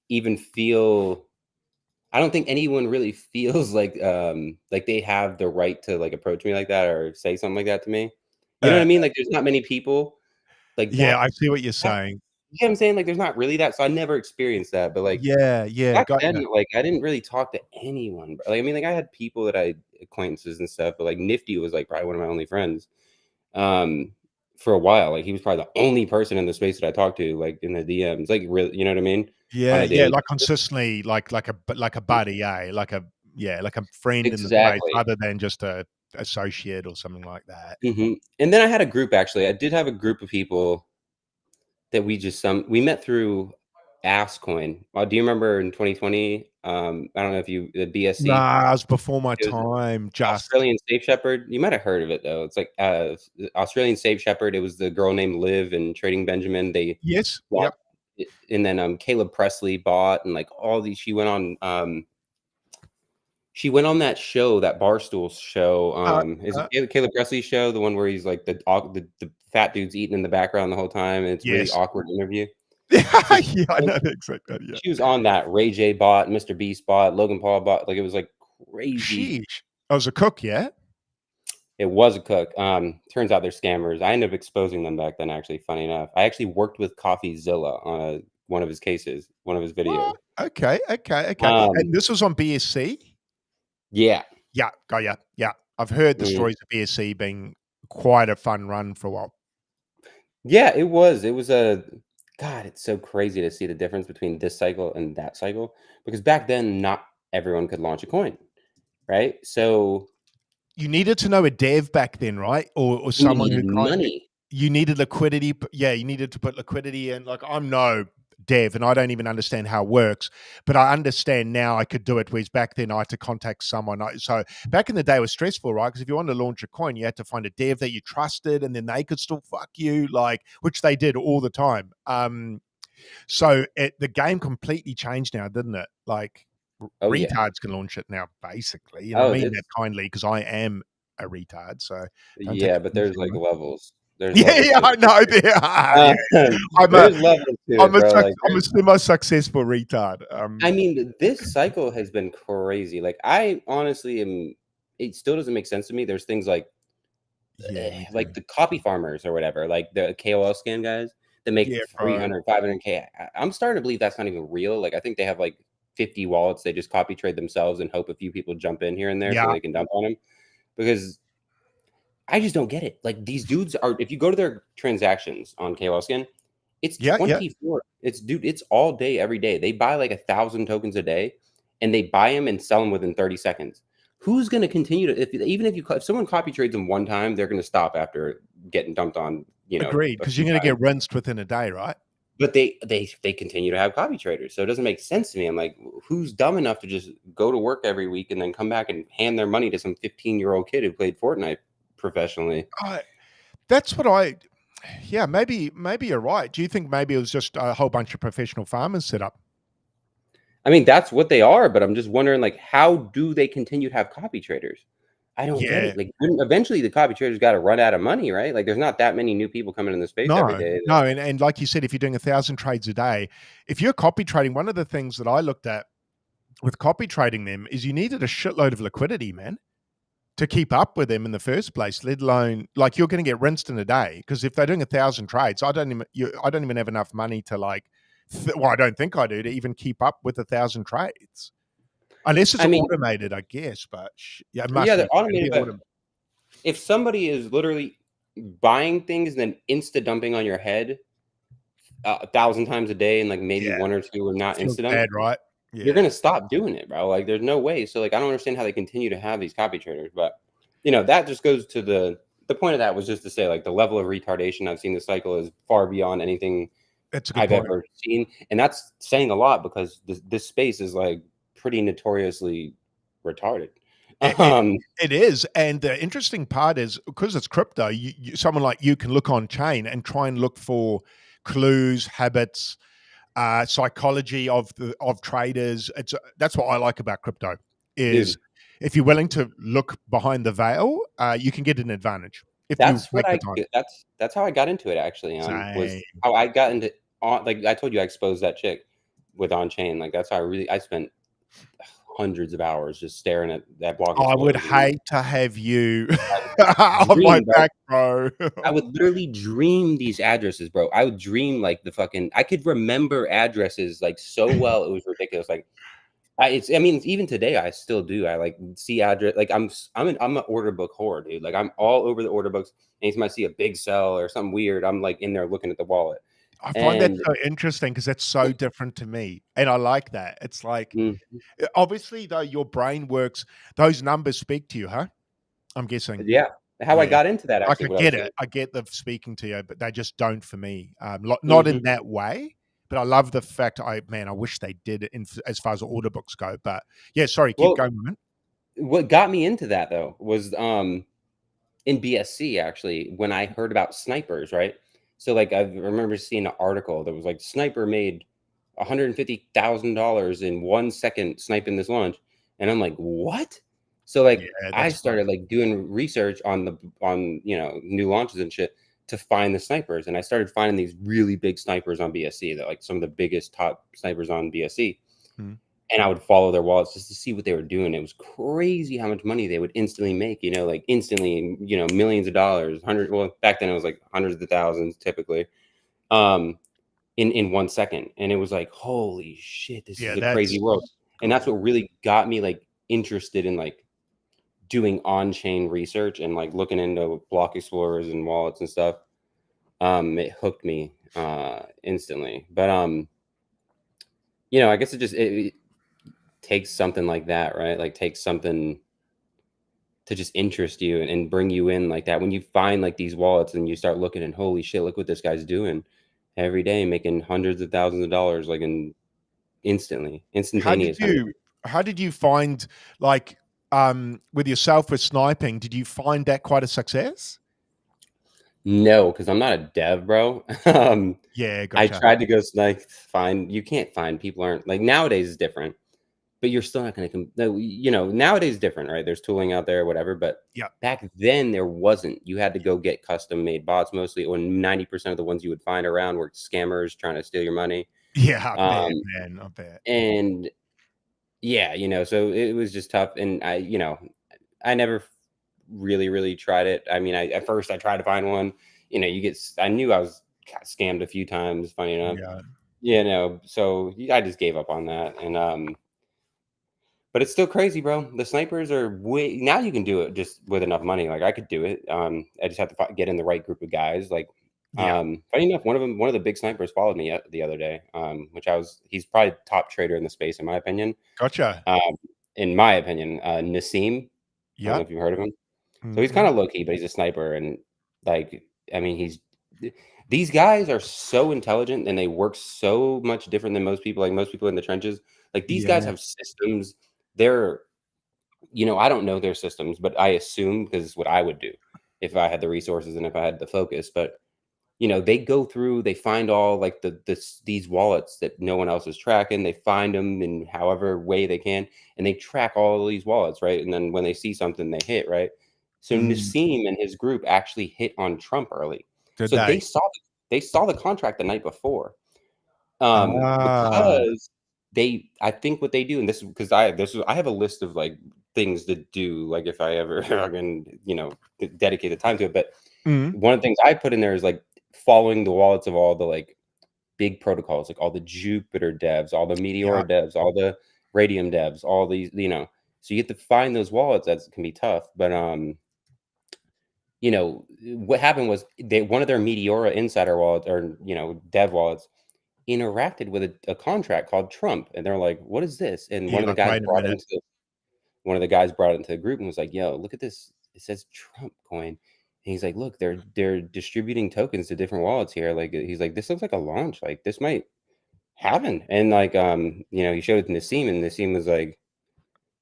even feel I don't think anyone really feels like they have the right to like approach me like that or say something like that to me. You know what Uh, I mean? Like there's not many people like yeah, I see what you're that saying. you know what I'm saying? Like there's not really that. So I never experienced that. But like Yeah, yeah, back got then, you. like I didn't really talk to anyone. Like I mean, like I had people that I acquaintances and stuff, but like Nifty was like probably one of my only friends. Um for a while. Like he was probably the only person in the space that I talked to, like in the DMs. Like really, you know what I mean? On Yeah, a yeah, daily like basis. consistently, like a buddy, eh? Like a friend in the space Exactly. other than just a associate or something like that. And then I had a group actually. I did have a group of people that we met through Asscoin. Do you remember in 2020? I don't know if you the BSC. Nah, it was before my It was time, just Australian Safe Shepherd. You might have heard of it though. It's like Australian Safe Shepherd. It was the girl named Liv and Trading Benjamin. They yes, bought yep. it, and then Caleb Presley bought and like all these. She went on that show, that Barstool show. Uh, Is it uh, Caleb Presley show, the one where he's like the fat dude's eating in the background the whole time, and it's really yes. awkward interview. So Yeah, I know exactly, yeah. she was on that. Ray J bought, Mr. Beast bought, Logan Paul bought. Like it was like crazy. Sheesh. I was a cook, yeah? It was a cook. Turns out they're scammers. I ended up exposing them back then. Actually, funny enough, I actually worked with CoffeeZilla on one of his cases, one of his videos. What? Okay, okay, okay. Um, And this was on BSC? yeah. Yeah, got ya. Yeah. I've heard the Mhm. stories of BSC being quite a fun run for a while. Yeah, it was. It was a God, it's so crazy to see the difference between this cycle and that cycle because back then not everyone could launch a coin, right? So You needed to know a dev back then, right? Or and you someone needed who money. you needed liquidity. Yeah, you needed to put liquidity in. Like I'm no dev, and I don't even understand how it works. But I understand now I could do it. Whereas back then I had to contact someone. So back in the day it was stressful, right? Because if you wanted to launch a coin, you had to find a dev that you trusted, and then they could still fuck you, like which they did all the time. The game completely changed now, didn't it? Like Oh yeah. retards can launch it now, basically, and I Oh, mean that it's kindly because I am a retard. So don't take yeah, but offense, there's like anyone. levels. There's Yeah, levels yeah, to I know. There are. Yeah, I'm a, there's levels to it, bro. Like I'm a semi-successful retard. I mean, this cycle has been crazy. Like I honestly am it still doesn't make sense to me. There's things Yeah, me like too. the copy farmers or whatever, like the KOL scan guys that make Yeah, bro. 300, 500K. I'm starting to believe that's not even real. Like, I think they have like 50 wallets. They just copy trade themselves and hope a few people jump in here and there so Yeah, they can dump on them because I just don't get it. Like, these dudes are, if you go to their transactions on KOL scan, it's yeah, yeah. 24. It's all day, every day. They buy like 1,000 tokens a day and they buy them and sell them within 30 seconds. Who's going to continue to, if someone copy trades them one time, they're going to stop after getting dumped on, Agreed. a Because you're few gonna times. get rinsed within a day, right? But they continue to have copy traders. So it doesn't make sense to me. I'm like, who's dumb enough to just go to work every week and then come back and hand their money to some 15-year-old kid who played Fortnite professionally? I, that's what I. Yeah, maybe you're right. Do you think maybe it was just a whole bunch of professional farmers set up? I mean, that's what they are, but I'm just wondering, like, how do they continue to have copy traders? I don't get Yeah. it. Like, eventually the copy traders got to run out of money, right? Like, there's not that many new people coming in the space every No, day. no, and like you said, if you're doing 1,000 trades a day, if you're copy trading, one of the things that I looked at with copy trading them is you needed a shitload of liquidity, man, to keep up with them in the first place. Let alone like you're going to get rinsed in a day because if they're doing 1,000 trades, I don't even have enough money to like. Well, I don't think I do to even keep up with 1,000 trades unless it's I mean, automated, I guess. But yeah, it must yeah, they're be. It'd automated, be but automated. if somebody is literally buying things and then insta dumping on your head 1,000 times a day and like maybe Yeah, one or two are not feels insta dump, bad, right? you're Yeah, gonna stop doing it, bro. Like, there's no way. So, like, I don't understand how they continue to have these copy traders. But that just goes to the point of that was just to say, like, the level of retardation I've seen this cycle is far beyond anything that's a good I've point. ever seen, and that's saying a lot because this space is like pretty notoriously retarded. It, it, Um, it is, and the interesting part is because it's crypto. Someone like you can look on chain and try and look for clues, habits, psychology of traders. That's what I like about crypto is dude. if you're willing to look behind the veil, you can get an advantage if you That's what make the time. that's how I got into it actually, was Same. how I got into on like, I told you I exposed that chick with on chain, like, that's how I spent hundreds of hours just staring at block I would explorers, and hate to have you I would on my dream, bro. back, bro. I would literally dream these addresses, bro. I would dream, like, I could remember addresses, like, so well, it was ridiculous, like, I mean, even today, I still do. I like see address. Like I'm an order book whore, dude. Like I'm all over the order books. Anytime I see a big sell or something weird, I'm like in there looking at the wallet. I find that And so interesting because that's so different to me, and I like that. It's like mm, obviously though your brain works. Those numbers speak to you, huh? I'm guessing. yeah, how I Yeah. got into that Like, actually, I what I was get saying. it. I get the speaking to you, but they just don't for me. Not in Mhm. that way, but I love the fact I wish they did in as far as order books go, but yeah, sorry, keep Well, going, man. what got me into that though was in BSC actually when I heard about snipers, right? So like I remember seeing an article that was like sniper made $150,000 in 1 second sniping this launch, and I'm like, what? So like Yeah, I that's fun. started like doing research on new launches and shit to find the snipers, and I started finding these really big snipers on BSC that like some of the biggest top snipers on BSC, Mhm. and I would follow their wallets just to see what they were doing. It was crazy how much money they would instantly make, like instantly, millions of dollars, well, back then it was like hundreds of thousands typically, um, in 1 second. And it was like, holy shit, this Yeah, is a crazy that's world. And that's cool. what really got me like interested in like doing on-chain research and like looking into block explorers and wallets and stuff. It hooked me instantly. But I guess it takes something like that, right? Like takes something to just interest you and bring you in like that. When you find like these wallets and you start looking and holy shit, look what this guy's doing every day, making hundreds of thousands of dollars, like How did instantaneous. I mean, you how did you find, like, with yourself with sniping, did you find that quite a success? no, because I'm not a dev, bro. Yeah, I gotcha. tried to go find. You can't find. People aren't like nowadays is different. But you're still not gonna no, nowadays is different, right? There's tooling out there, whatever, but Yeah. back then there wasn't. You had to go get custom-made bots mostly, or 90% of the ones you would find around were scammers trying to steal your money. Yeah, I bet, Um, man, I bet. and yeah, so it was just tough, and I never really, really tried it. I mean, at first I tried to find one, I knew I was got scammed a few times, funny enough, Yeah. so I just gave up on that, and, but it's still crazy, bro. The snipers are way now you can do it just with enough money. Like I could do it. I just have to get in the right group of guys. Like, Yeah. funny enough, one of the big snipers followed me the other day. He's probably top trader in the space in my opinion. Gotcha. Um, Nassim. I don't know Yep. if you've heard of him. So he's kind Mhm. of low key, but he's a sniper, and like, I mean, these guys are so intelligent and they work so much different than most people. Like most people in the trenches, like these guys Yeah. have systems. They're I don't know their systems, but I assume because it's what I would do if I had the resources and if I had the focus. But they go through, they find all like these wallets that no one else is tracking. They find them in however way they can, and they track all these wallets, right? And then when they see something, they hit, right? So Mm. Nassim and his group actually hit on Trump early, Did so they? they saw the contract the night before, Ah. because I think what they do, and this is because I have a list of like things to do, like if I ever can, dedicate the time to it. But Mhm. one of the things I put in there is like following the wallets of all the like big protocols, like all the Jupiter devs, all the Meteor Yeah. devs, all the Radium devs, all these, so you get to find those wallets. That can be tough, but what happened was one of their Meteora insider wallets or dev wallets interacted with a contract called Trump, and they're like, "What is this?" And You're like, "Wait a minute." one of the guys brought it into the group and was like, "Yo, look at this. It says Trump coin." And he's like, "Look, they're distributing tokens to different wallets here." Like he's like, "This looks like a launch. Like this might happen." And like he showed it to Nassim, and Nassim was like,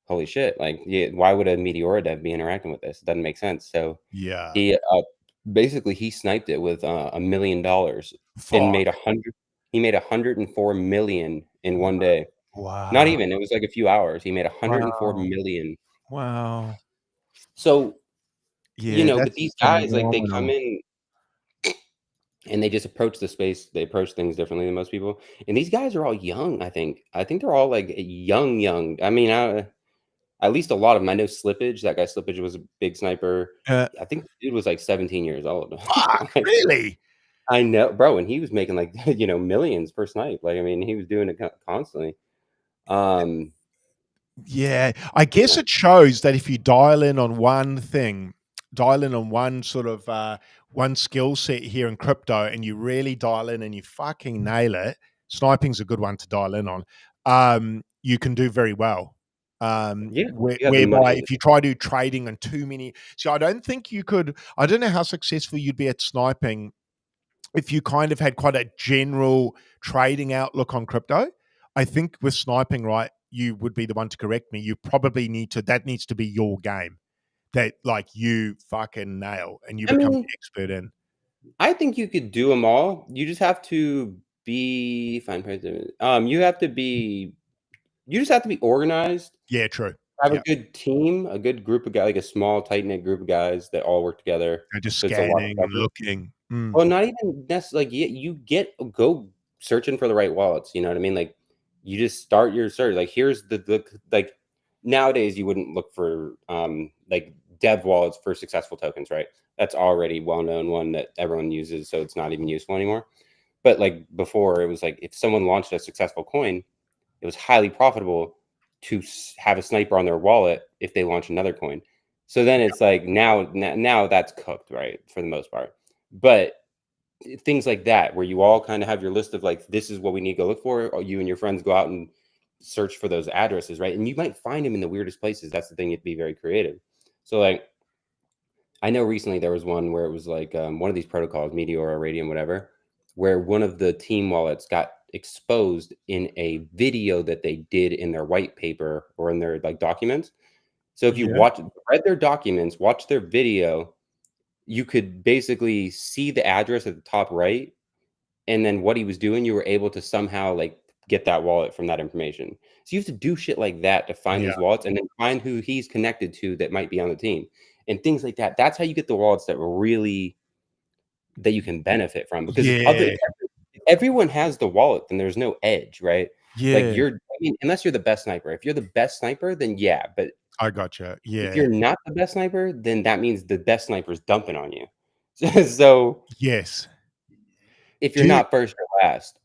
"Holy shit! Like, yeah, why would a Meteora dev be interacting with this? It doesn't make sense." So Yeah. he basically he sniped it with $1 million and Fuck. he made 104 million in one day. Not Wow. even, it was like a few hours. He made 104 Wow. million. Wow. So, Yeah, but that's these guys, like, they come phenomenal. in and they just approach the space, they approach things differently than most people. And these guys are all young, I think. I think they're all like young. I mean, at least a lot of them. I know Slippage, that guy Slippage was a big sniper. Uh, I think the dude was like 17 years old. Fuck, Like, really? I know, bro, and he was making like millions per snipe. Like, I mean, he was doing it constantly. Um, Yeah, I guess yeah, it shows that if you dial in on one thing, dial in on one sort of one skill set here in crypto, and you really dial in and you fucking nail it. Sniping's a good one to dial in on. You can do very well. yeah, you got the Whereby money. if you try to do trading on too many, see, I don't think you could. I don't know how successful you'd be at sniping if you kind of had quite a general trading outlook on crypto. I think with sniping, right, you would be the one to correct me. You probably need to, that needs to be your game that like you fucking nail and you I become mean, the expert in. I think you could do them all. You just have to be fine. You just have to be organized. Yeah, true. Have a Yeah. good team, a good group of guys, like a small tight knit group of guys that all work together. They're just So it's a lot of scanning and effort. looking. Mm. Well, not even necessarily. Like, you get go searching for the right wallets. You know what I mean? Like, you just start your search. Like, here's the like nowadays you wouldn't look for like dev wallets for successful tokens, right? That's already well known one that everyone uses, so it's not even useful anymore. But like before, it was like if someone launched a successful coin, it was highly profitable to have a sniper on their wallet if they launch another coin. So then it's like now that's cooked, right, for the most part. But things like that, where you all kind of have your list of like, this is what we need to go look for, or you and your friends go out and search for those addresses, right? And you might find them in the weirdest places. That's the thing, you have to be very creative. So like, I know recently there was one where it was like one of these protocols, Meteor or Radium, whatever, where one of the team wallets got exposed in a video that they did in their white paper or in their like documents. So if you Yeah. read their documents, watch their video, you could basically see the address at the top right, and then what he was doing, you were able to somehow like get that wallet from that information. So you have to do shit like that to find Yeah. these wallets and then find who he's connected to that might be on the team and things like that. That's how you get the wallets that really that you can benefit from, because Yeah. if everyone has the wallet, then there's no edge, right? Like Yeah. I mean, unless you're the best sniper. If you're the best sniper, then yeah. But I gotcha. if Yeah. you're not the best sniper, then that means the best sniper is dumping on you. So Yes. if you're Do you, not first, you're last,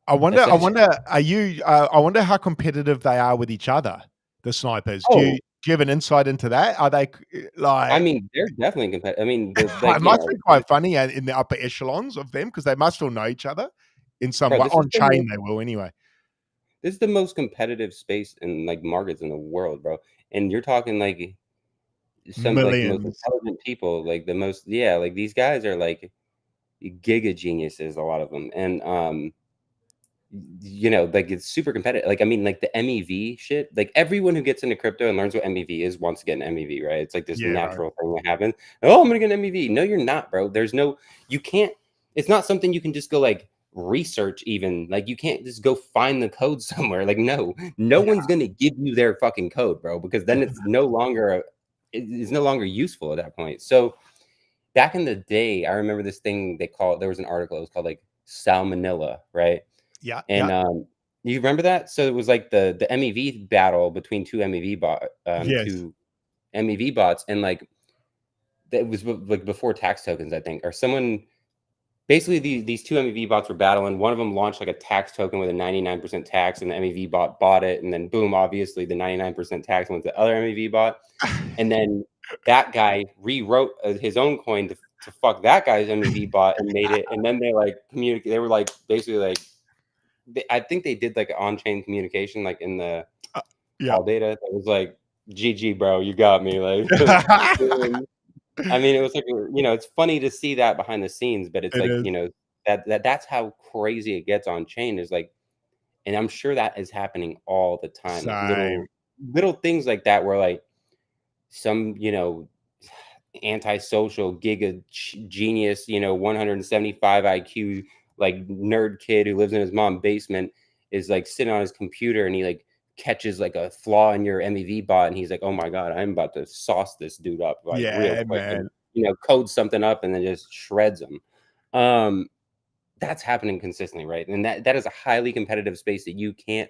I essentially. wonder, are you, I wonder how competitive they are with each other, the snipers. Oh, Do you have an insight into that? Are they I like, mean, they're definitely competitive. I mean, the it like, must be quite funny in the upper echelons of them because they must all know each other in some bro, way. On chain, they will anyway. this is the most competitive space in like markets in the world, bro. And you're talking like some like the most Millions. intelligent people, like the most, yeah, like these guys are like giga geniuses, a lot of them. And like it's super competitive. Like, I mean, like the MEV shit, like everyone who gets into crypto and learns what MEV is wants to get an MEV, right? It's like this Yeah, right. natural thing that happens. Oh, I'm gonna get an MEV. No, you're not, bro. You can't, it's not something you can just go like research, even. Like, you can't just go find the code somewhere. Like, no Yeah. one's gonna give you their fucking code, bro, because then it's no longer useful at that point. So back in the day, I remember this thing there was an article, it was called like salmonella, right? Yeah. And, Yeah. you remember that? So it was like the MEV battle between Yes. 2 MEV bots, and, like, that was like before tax tokens, I think, or someone basically, these 2 MEV bots were battling. One of them launched, like, a tax token with a 99% tax, and the MEV bot bought it, and then boom, obviously, the 99% tax went to the other MEV bot, and then that guy rewrote, his own coin to fuck that guy's MEV bot and made it, and then they were, like, basically, like, I think they did like on-chain communication, like in the Uh, yeah. call data. It was like, "GG, bro, you got me." Like, boom. I mean, it was like, it's funny to see that behind the scenes, but it's It like, is. that's how crazy it gets on chain. Is like, and I'm sure that is happening all the time. Like Same. little things like that, where like some, antisocial giga genius, 175 IQ like nerd kid who lives in his mom's basement is like sitting on his computer and he like catches like a flaw in your MEV bot and he's like, oh my god, I'm about to sauce this dude up like real Yeah, quick and man. code something up and then just shreds him. Um, that's happening consistently, right? And that is a highly competitive space that you can't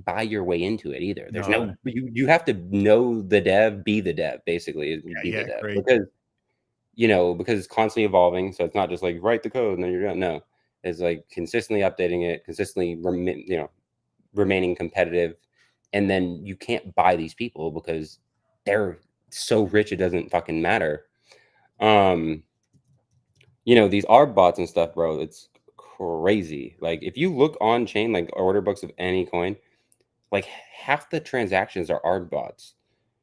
buy your way into it either. There's No. no you have to know the dev, be the dev, basically, be Yeah, the dev agreed. because because it's constantly evolving. So it's not just like write the code and then you're done. No, it's like consistently updating it, consistently remaining competitive, and then you can't buy these people because they're so rich it doesn't fucking matter. Um, these ARB bots and stuff, bro. It's crazy. Like if you look on chain, like order books of any coin, like half the transactions are ARB bots.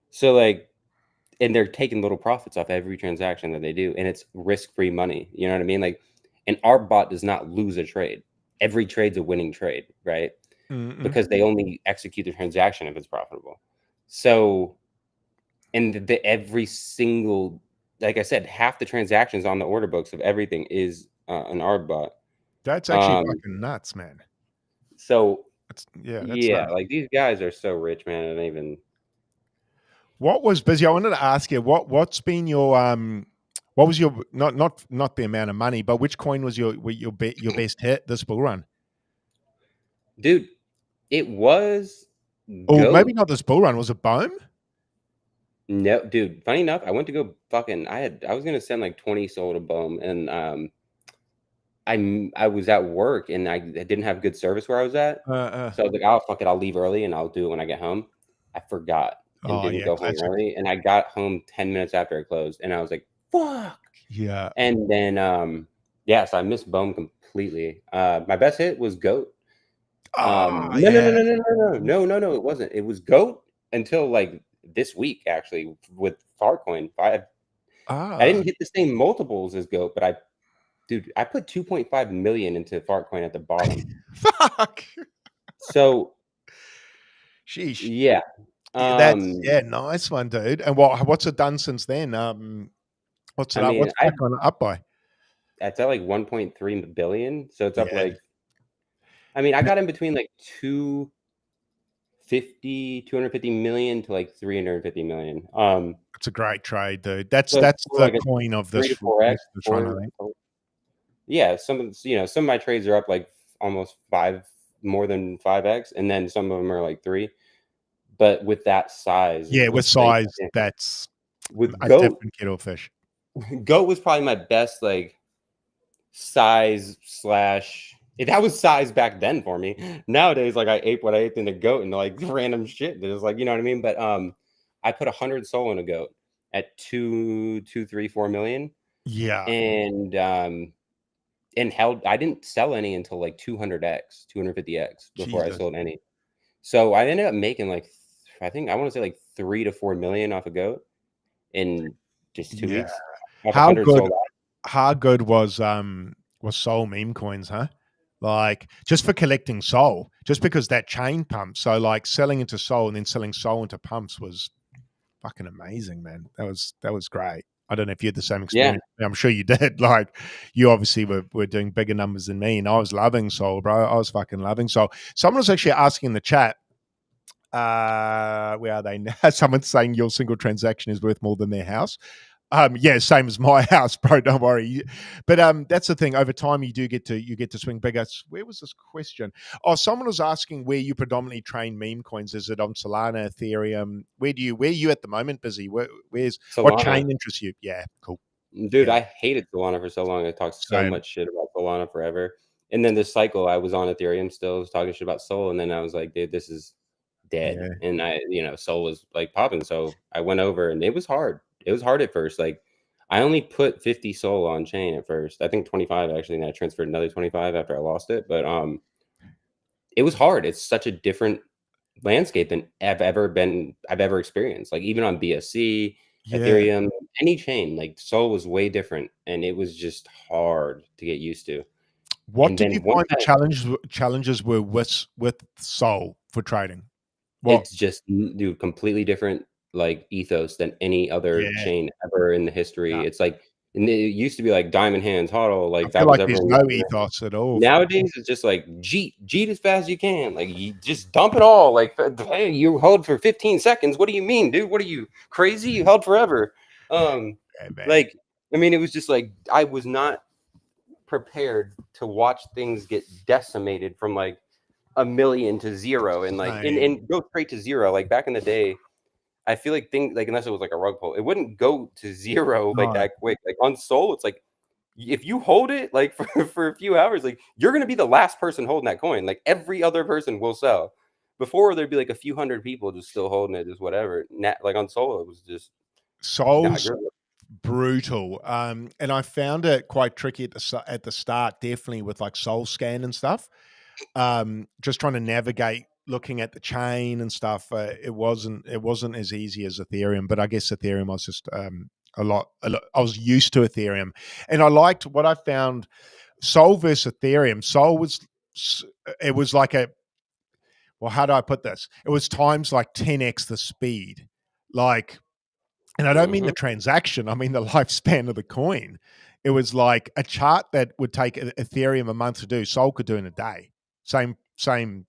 So like, and they're taking little profits off every transaction that they do, and it's risk-free money. You know what I mean? Like, an ARB bot does not lose a trade. Every trade's a winning trade, right? Mm-mm. Because they only execute the transaction if it's profitable. So, and every single, like I said, half the transactions on the order books of everything is an ARB bot. That's actually Um, fucking nuts, man. so That's yeah, nuts. like these guys are so rich, man. And even What was busy? I wanted to ask you what's been your what was your not the amount of money, but which coin was your best hit this bull run? dude, it was Oh, maybe goat. not this bull run. Was it Bohm? No, dude. Funny enough, I went to go fucking. I was gonna send like 20 soul to Bohm, and I was at work and I didn't have good service where I was at, so I was like, oh fuck it, I'll leave early and I'll do it when I get home. I forgot and Oh didn't yeah, go home classic. early, and I got home 10 minutes after it closed, and I was like, fuck. Yeah. And then yeah, so I missed Bohm completely. My best hit was Goat. Oh No, no, no, yeah. no, no, no, no, no, no, no, it wasn't. It was Goat until like this week actually with Farcoin. I Ah. didn't hit the same multiples as Goat, but I put 2.5 million into Farcoin at the bottom. Fuck. So Sheesh. yeah, Yeah, that's um, yeah, nice one, dude. And what's it done since then? What's it I up? mean, What's Farcon up by? it's at like 1.3 billion, so it's up Yeah. like. I mean, I got in between like 250 million to like 350 million. It's a great trade, dude. So That's for the like a coin of three to this four x, this run, I or think. yeah, some of my trades are up like almost more than 5x, and then some of them are like three. But with that size, Yeah, with with like size, that's with a goat, different kettle of fish. goat was probably my best like size slash. That was size back then for me. Nowadays, like I ate what I ate in a goat and like random shit. There's like what I mean. But I put 100 soul in a goat at 2, 2, 3, 4 million, Yeah. and held. I didn't sell any until like 200x, 250x before I Jesus. sold any. So I ended up making like I think I want to say like 3 to 4 million off a goat in just two Yeah. weeks off How 100 good sold. how good was Soul meme coins, huh? Like just for collecting Soul, just because that chain pump. So like selling into Soul and then selling Soul into pumps was fucking amazing, man. That was great. I don't know if you had the same Yeah. experience. I'm sure you did. Like you obviously were doing bigger numbers than me, and I was loving Soul, bro. I was fucking loving Soul. Someone was actually asking in the chat, where are they now? Someone's saying your single transaction is worth more than their house. Yeah, same as my house, bro. Don't worry. But that's the thing. Over time, you get to swing bigger. Where was this question? Oh, someone was asking where you predominantly train meme coins. Is it on Solana, Ethereum? Where are you at the moment? Busy. What Solana. chain interests you? Yeah, cool. Dude, Yeah, I hated Solana for so long. I talked so same. much shit about Solana forever. And then this cycle, I was on Ethereum still, was talking shit about Sol. And then I was like, dude, this is dead. Yeah, And Sol was like popping. So I went over and it was hard. It was hard at first. Like I only put 50 Sol on chain at first. I think 25 actually, and I transferred another 25 after I lost it. But it was hard. It's such a different landscape than I've ever experienced. Like even on BSC, yeah. Ethereum, any chain, like Sol was way different, and it was just hard to get used to. What And did you then once find the challenges were with Soul for trading? What? it's just completely different like ethos than any other Yeah, chain ever in the yeah, history. It's like And it used to be like diamond hands, huddle, I like feel that was like there's everyone. no ethos at all for Nowadays, it's just like jeet as fast as you can. Like you just dump it all. Like, hey, you hold for 15 seconds. What do you mean, dude? What are you crazy? You held forever. Um, yeah, man. like, I mean, it was just like I was not prepared to watch things get decimated from like a million to zero and like Same. and go straight to zero. Like back in the day, I feel like things like unless it was like a rug pull, it wouldn't go to zero like No. that quick. Like on Soul, it's like if you hold it like for a few hours, like you're gonna be the last person holding that coin. Like every other person will sell. Before there'd be like a few hundred people just still holding it, just whatever. Like on Solo, it was just nah, Souls you're brutal. And I found it quite tricky at the start, definitely with like Soul Scan and stuff. Just trying to navigate, looking at the chain and stuff. It wasn't as easy as Ethereum, but I guess Ethereum I was just a lot. I was used to Ethereum, and I liked what I found. Sol versus Ethereum. Sol was it was like a well, how do I put this? It was times like 10x the speed, like, and I don't mean hmm the transaction. I mean the lifespan of the coin. It was like a chart that would take Ethereum a month to do. Sol could do in a day. Same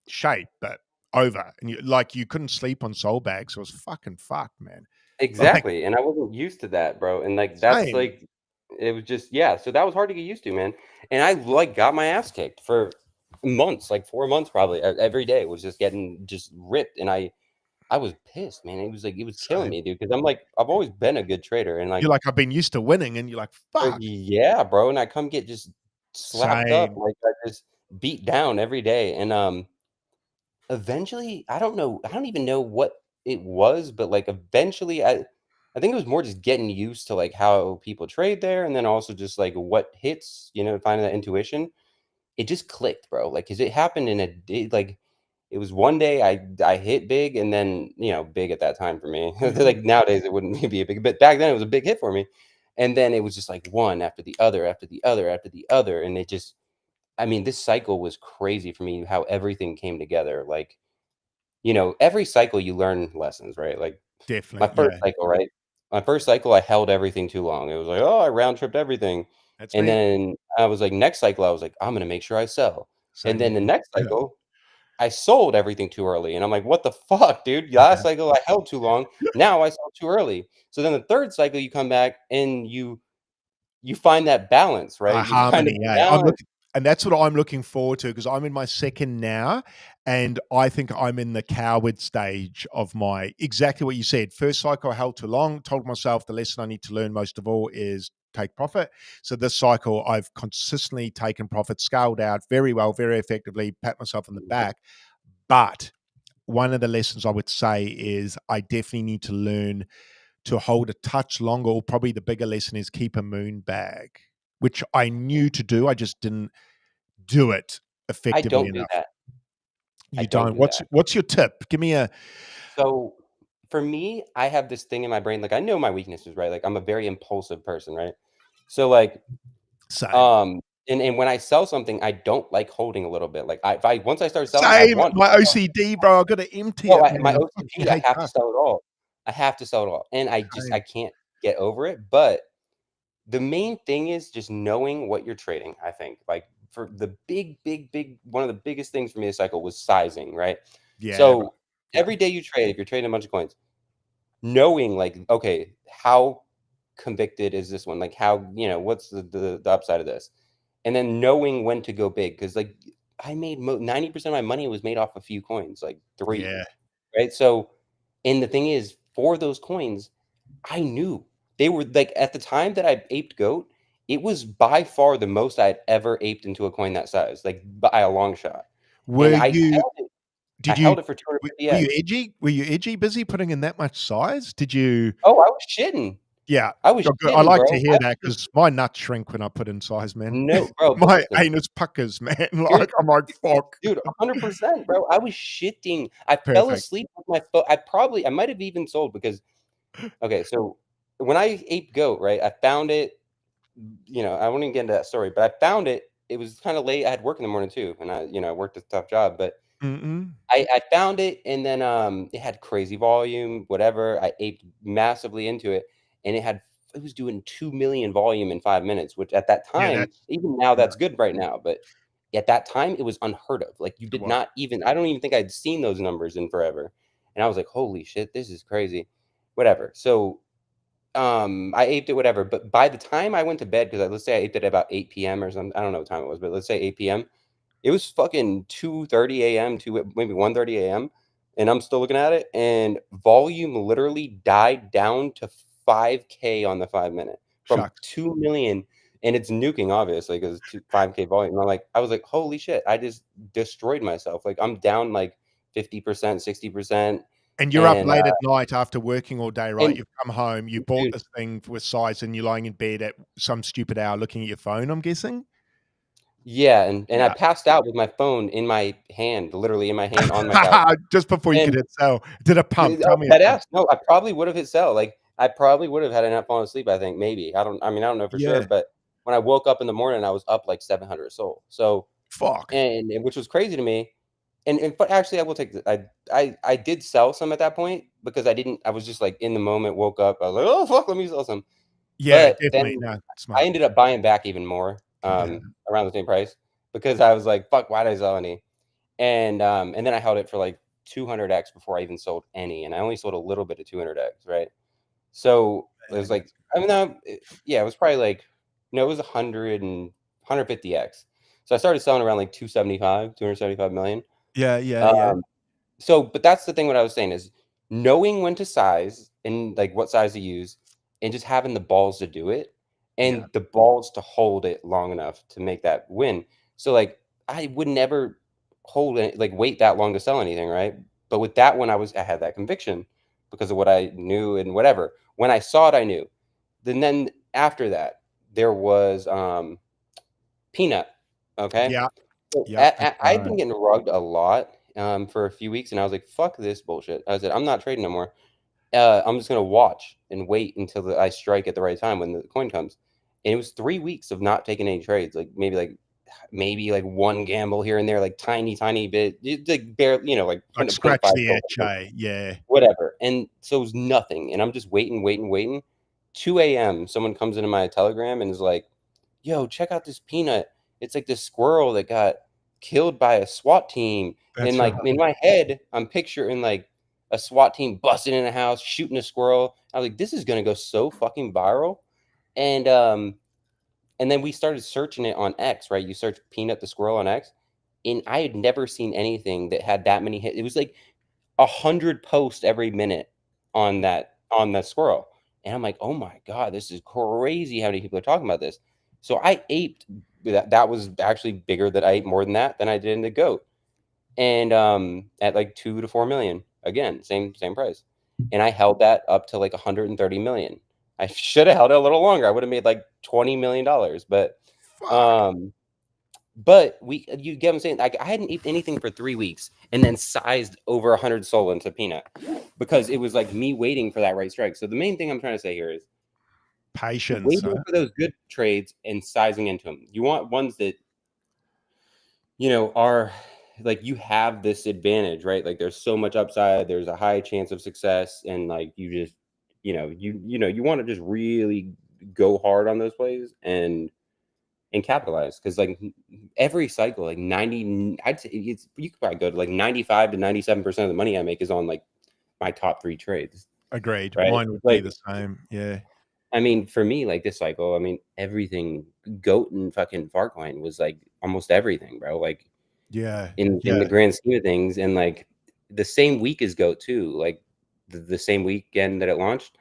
shape, but over. And you couldn't sleep on Sol bags. It was fucking fucked, man. Like exactly. And I wasn't used to that, bro. And like that's same. like it was just yeah. So that was hard to get used to, man. And I like got my ass kicked for months, like 4 months probably. Every day was just getting just ripped, and I was pissed, man. It was like it was killing Same. me, dude. Because I'm like I've always been a good trader, and You're like like, I've been used to winning, and you're like, fuck. yeah, bro. And I come get just slapped up, Same. like I just beat down every day, and eventually, I don't even know what it was, but, like, eventually, I think it was more just getting used to, like, how people trade there, and then also just, like, what hits, finding that intuition. It just clicked, bro, like, cause it happened in a day like, it was one day I hit big, and then, big at that time for me. Mhm. Like, nowadays, it wouldn't be a big but back then, it was a big hit for me, and then it was just, like, one after the other, after the other, after the other, and it just I mean, this cycle was crazy for me how everything came together, like, every cycle you learn lessons, right? Like my Definitely. first Yeah. cycle, right? My first cycle, I held everything too long. It was like, oh, I round tripped everything. That's And me. then I was like, next cycle, I was like, I'm gonna make sure I sell. And Same then the here. next Yeah. cycle, I sold everything too early. And I'm like, what the fuck, dude? Last cycle I held too long. Now I sold too early. So then the third cycle you come back and you find that balance, A right? You find a harmony, eh? I'm balance. looking and that's what I'm looking forward to because I'm in my second now, and I think I'm in the coward stage of my exactly what you said. First cycle I held too long, told myself the lesson I need to learn most of all is take profit. So this cycle I've consistently taken profit, scaled out very well, very effectively, pat myself on the back. But one of the lessons I would say is I definitely need to learn to hold a touch longer, or probably the bigger lesson is keep a moon bag, which I knew to do. I just didn't do it I effectively don't do enough. that. I You don't don't. do that. What's your tip? Give me a So for me, I have this thing in my brain, like I know my weaknesses, right? Like I'm a very impulsive person, right? So like, same. and when I sell something, I don't like holding a little bit. Like if I once I start selling, I Same. want My OCD, bro. I got to empty no, it, my man. I fucking OCD, I hate have to that. sell it all. I have to sell it all, and I Same. can't get over it. But the main thing is just knowing what you're trading. I think like for the big one of the biggest things for me this cycle was sizing, right? Yeah, bro. So Yeah. every day you trade, if you're trading a bunch of coins knowing like, okay, how convicted is this one? Like how, what's the upside of this? And then knowing when to go big because like I made 90% of my money was made off a few coins, like three, Yeah. right? So, and the thing is, for those coins, I knew they were like at the time that I aped goat, it was by far the most I had ever aped into a coin that size, like by a long shot. And Were you? I Did you? held it for Were you 250x. edgy? Were you edgy? Busy putting in that much size? Did you? Oh, I was shitting. Yeah. I was Oh, good. I shitting, like to bro. hear that because my nuts shrink when I put in size, man. No, bro, but My listen, anus puckers, man. dude, Like I'm like, fuck. dude, 100%, bro. I was shitting. I fell Perfect. asleep with my phone. I might have even sold because, okay, so when I ate goat, right, I found it, I won't even get into that story, but I found it. It was kind of late. I had work in the morning too, and I worked a tough job, but Mm-mm. I found it, and then it had crazy volume, whatever. I ate massively into it, and it had it was doing 2 million volume in 5 minutes, which at that Yeah, time, that's even now that's nuts. good right now, but at that time it was unheard of. Like you It did was. not even I don't even think I'd seen those numbers in forever. And I was like, "Holy shit, this is crazy." Whatever. So, I aped it, whatever. But by the time I went to bed, because let's say I aped it at about 8 p.m. or something. I don't know what time it was, but let's say 8 p.m. It was fucking 2:30 a.m. to maybe 1:30 a.m. And I'm still looking at it, and volume literally died down to 5K on the 5 minute from Shucks. 2 million. And it's nuking, obviously, because 5K volume. And I was like, holy shit, I just destroyed myself. Like, I'm down like 50%, 60%. And you're up And, late at night after working all day, right? and You've come home, you bought dude, this thing with size, and you're lying in bed at some stupid hour looking at your phone, I'm guessing? yeah. And I Yeah. passed out with my phone in my hand, literally in my hand on my couch. Just before you could And hit sell. Did it pump? Tell Oh, me it dead pumped. ass. No, I probably would have hit sell. Like, I probably would have had I not fallen asleep, I think, maybe. I don't know for sure, Yeah. but when I woke up in the morning, I was up like 700 sold. So, Fuck. and which was crazy to me. But actually, I will take the I did sell some at that point because I was just, like, in the moment, woke up, I was like, "Oh, fuck, let me sell some." Yeah, But definitely. then No, I smart. ended up buying back even more, Yeah. around the same price because I was like, "Fuck, why did I sell any?" And then I held it for like 200x before I even sold any, and I only sold a little bit of 200x, right? So it was Man, like, that's I mean, yeah, it was probably like, no, it was 100 and 150x. So I started selling around like 275 million. yeah, yeah, yeah. Um, so, but that's the thing. What I was saying is knowing when to size and like what size to use, and just having the balls to do it, Yeah. and the balls to hold it long enough to make that win. So, like, I would never hold it, like wait that long to sell anything, right? But with that one, I had that conviction because of what I knew and whatever. When I saw it, I knew. Then after that, there was peanut. Okay, Yeah. so, Yep, that's I'd right. been getting rugged a lot, for a few weeks, and I was like, "Fuck this bullshit." I said, "I'm not trading no more. I'm just gonna watch and wait until I strike at the right time when the coin comes." And it was 3 weeks of not taking any trades, like, maybe, like, 1 gamble here and there, like, tiny bit, like, barely, like, Like, point scratch 5 the gold, itch, eh? Yeah. whatever, and so it was nothing, and I'm just waiting. 2 AM, someone comes into my Telegram and is like, "Yo, check out this peanut. It's like this squirrel that got killed by a SWAT team." And, That's right. like, in my head, I'm picturing, like, a SWAT team busting in a house, shooting a squirrel. I was like, "This is gonna go so fucking viral." And, and then we started searching it on X, right? You search Peanut the squirrel on X, and I had never seen anything that had that many hits. It was like 100 posts every minute on that squirrel. And I'm like, "Oh my god, this is crazy how many people are talking about this." So I aped that was actually bigger that I ate more than I did in the goat. And at like 2 to 4 million. Again, same price. And I held that up to like 130 million. I should have held it a little longer. I would have made like 20 million dollars, Fuck. um we you get what I'm saying? Like, I hadn't eaten anything for 3 weeks and then sized over 100 Sol into peanut because it was like me waiting for that right strike. So the main thing I'm trying to say here is Patience, waiting huh? for those good trades and sizing into them. You want ones that, are like you have this advantage, right? Like there's so much upside, there's a high chance of success, and like you just, you want to just really go hard on those plays and capitalize because like every cycle, like 90, I'd say you could probably go to like 95 to 97% of the money I make is on like my top 3 trades, Agreed. right? Mine would be Like, the same. Yeah. I mean, for me, like this cycle, I mean, everything goat and fucking Farcoin was like almost everything, bro. Like Yeah. in the Yeah. grand scheme of things, and like the same week as goat too, like the same weekend that it launched,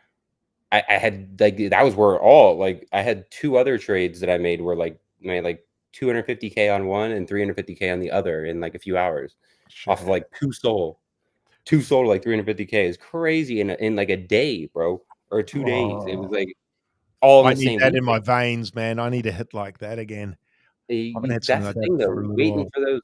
I had like that was where all like I had 2 other trades that I made were like made like 250K on one and 350K on the other in like a few hours off of Shit. like 2 sold to like 350K is crazy in like a day, bro, or 2 days. It was Oh, like all in I the need same that in weekend. my veins, man. I need a hit like that again. I haven't had something That's the like that thing for though, a little waiting while. for those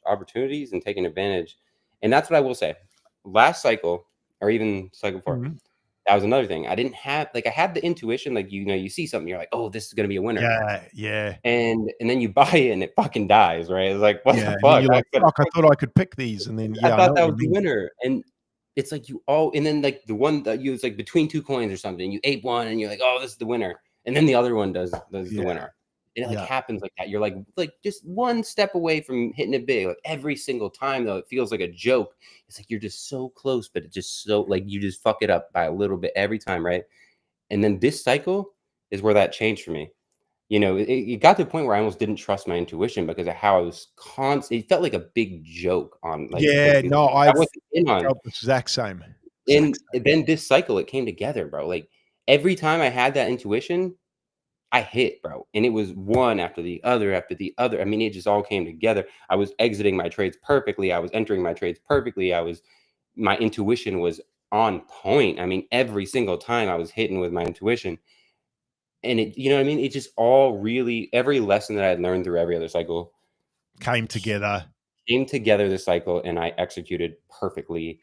opportunities and taking advantage. And that's what I will say. Last cycle or even cycle 4, Mhm. that was another thing. I didn't have like I had the intuition, like you see something, you're like, "Oh, this is gonna be a winner." Yeah. Yeah. And then you buy it and it fucking dies, right? It's like, "What Yeah. the And then fuck?" you're like, fuck, I thought I could pick these. And then, I yeah, I know thought what that you was the mean. winner. it's like you all, and then like the one that you was like between two coins or something, you ate one and you're like, oh, this is the winner, and then the other one does the Yeah. winner. And it like Yeah. happens like that. You're like just one step away from hitting it big. Like every single time though, it feels like a joke. It's like you're just so close, but it just so like you just fuck it up by a little bit every time, right? And then this cycle is where that changed for me. It got to the point where I almost didn't trust my intuition because of how I was it felt like a big joke on like Yeah, because no, I I've wasn't in on. felt the exact same. And Exact same. then this cycle, it came together, bro. Like every time I had that intuition, I hit, bro. And it was one after the other after the other. I mean, it just all came together. I was exiting my trades perfectly. I was entering my trades perfectly. My intuition was on point. I mean, every single time I was hitting with my intuition. And you know what I mean? It just all really, every lesson that I had learned through every other cycle Came together. came together this cycle and I executed perfectly.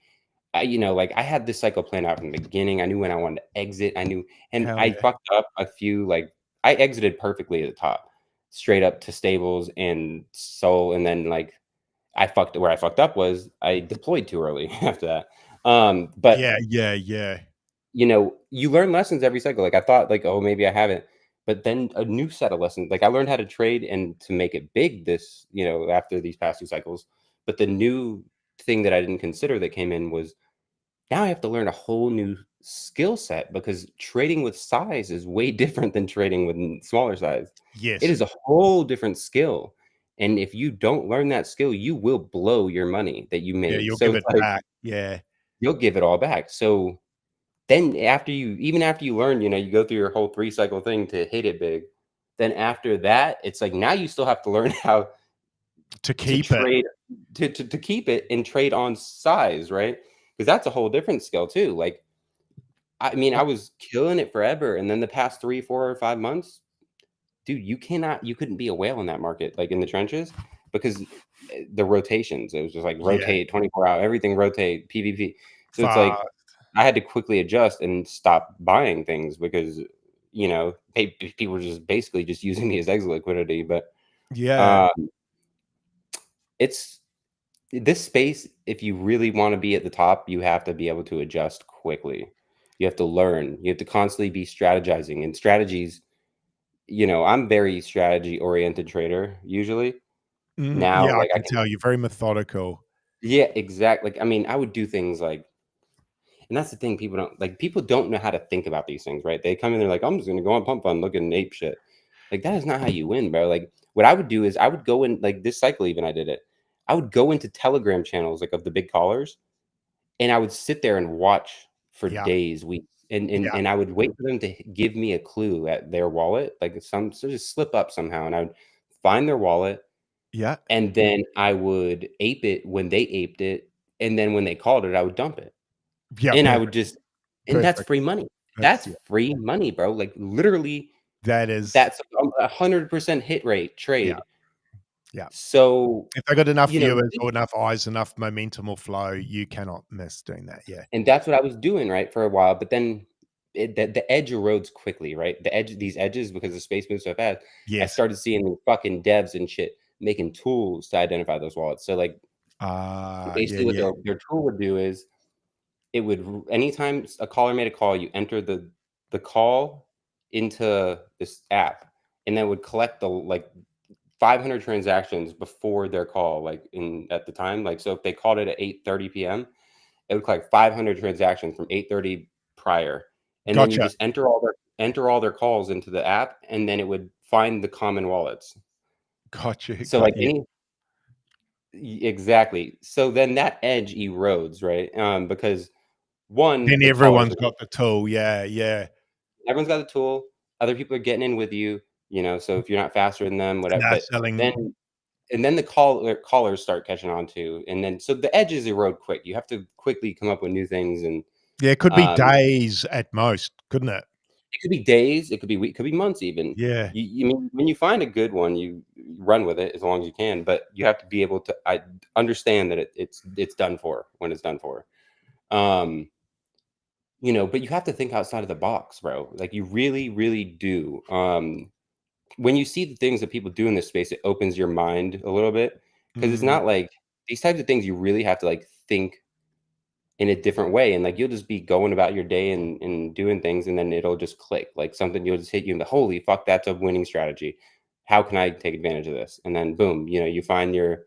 Like I had this cycle planned out from the beginning. I knew when I wanted to exit. I knew, and Hell I yeah. fucked up a few. Like I exited perfectly at the top, straight up to stables and soul, and then like where I fucked up was I deployed too early after that. But Yeah, yeah, yeah. you learn lessons every cycle. Like I thought, like oh maybe I haven't, but then a new set of lessons. Like I learned how to trade and to make it big. After these past two cycles, but the new thing that I didn't consider that came in was now I have to learn a whole new skill set because trading with size is way different than trading with smaller size. It Yes. is a whole different skill. And if you don't learn that skill, you will blow your money that you Yeah, made. you'll So give it's it like back. Yeah. you'll give it all back. So then even after you learn, you go through your whole 3 cycle thing to hit it big. Then after that, it's like now you still have to learn how To to keep it. trade to keep it and trade on size, right? Because that's a whole different skill too. Like I mean, I was killing it forever, and then the past 3, 4, or 5 months, dude, you couldn't be a whale in that market, like, in the trenches because, the rotations, it was just, like, Yeah. rotate 24 hour, everything rotate, PVP. So it's like, Far. I had to quickly adjust and stop buying things because, people were just basically just using me as exit liquidity, but, Yeah. um, it's this space, if you really wanna be at the top, you have to be able to adjust quickly. You have to learn. You have to constantly be strategizing, and strategies I'm very strategy-oriented trader usually. Now, Yeah, I like, I can can tell you're very methodical. yeah, exactly. Like, I mean, I would do things like and that's the thing people don't know how to think about these things, right? They come in, they're like, "I'm just gonna go on pump fund, looking ape shit." Like, that is not how you win, bro. Like, what I would do is I would go in like, this cycle even I did it. I would go into Telegram channels, like, of the big callers, and I would sit there and watch for Yeah. days, weeks, Yeah. and I would wait for them to give me a clue at their wallet, like, so just slip up somehow, and I would find their wallet, Yeah. and then I would ape it when they aped it, and then when they called it, I would dump it. Yeah, And I would perfect. just and that's Perfect. free money. That's That's yeah. free money, bro. Like, literally, That is that's a 100% hit rate yeah, trade. yeah. So, If they got enough you know, viewers or enough eyes, enough momentum or flow, you cannot miss doing that. Yeah. and that's what I was doing, right, for a while, but then the edge erodes quickly, right? These edges, because the space moves so fast, I Yes. started seeing the fucking devs and shit making tools to identify those wallets. So, like, Yeah, basically what yeah. their tool would do is it would anytime a caller made a call, you enter the call into this app, and then would collect the like 500 transactions before their call, like in at the time. Like so, if they called it at 8:30 p.m., it would collect 500 transactions from 8:30 prior, and then you Gotcha. just enter all their calls into the app, and then it would find the common wallets. Gotcha. So Got like you. exactly. So then that edge erodes, right? Because one, Then the callers everyone's got the tool. Yeah, yeah. everyone's got a tool. Other people are getting in with you, so if you're not faster than them, And whatever. they're But selling. then the callers start catching on too, and then so the edges erode quick. You have to quickly come up with new things, and Yeah, it could be um, days at most, couldn't it? it could be days, it could be week, could be months even. Yeah. You mean when you find a good one, you run with it as long as you can, but you have to be able to understand that it's done for when it's done for. Um, but you have to think outside of the box, bro. Like you really, really do. When you see the things that people do in this space, it opens your mind a little bit because it's Mm, not like these types of things you really have to like think in a different way. And like, you'll just be going about your day and doing things, and then it'll just click. Like something, you'll just hit you in the, holy fuck, that's a winning strategy. How can I take advantage of this? And then boom, you find you're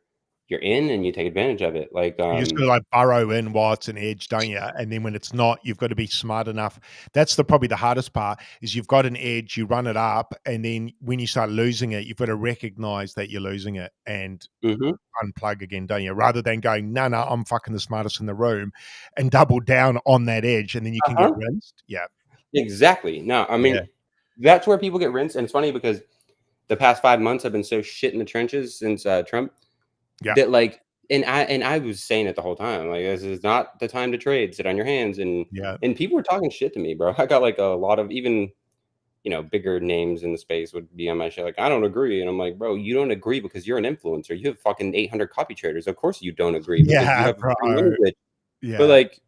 in and you take advantage of it. Like, You just gotta, like, burrow in while it's an edge, don't you? And then when it's not, you've got to be smart enough. That's probably the hardest part, is you've got an edge, you run it up, and then when you start losing it, you've got to recognize that you're losing it and mhm. unplug again, don't you? Rather than going, "No, no, I'm fucking the smartest in the room," and double down on that edge, and then you can get Uh-huh. rinsed. Yeah, Exactly. No, I yeah, mean, that's where people get rinsed. And it's funny because the past 5 months have been so shit in the trenches since Trump, yeah, that like, and I was saying it the whole time, like, this is not the time to trade, sit on your hands. and yeah, and people were talking shit to me, bro. I got like a lot of, even, bigger names in the space would be on my show like, I don't agree. And I'm like, bro, you don't agree because you're an influencer. You have fucking 800 copy traders. Of course you don't agree, because you yeah, have free bro. language. But Yeah, like,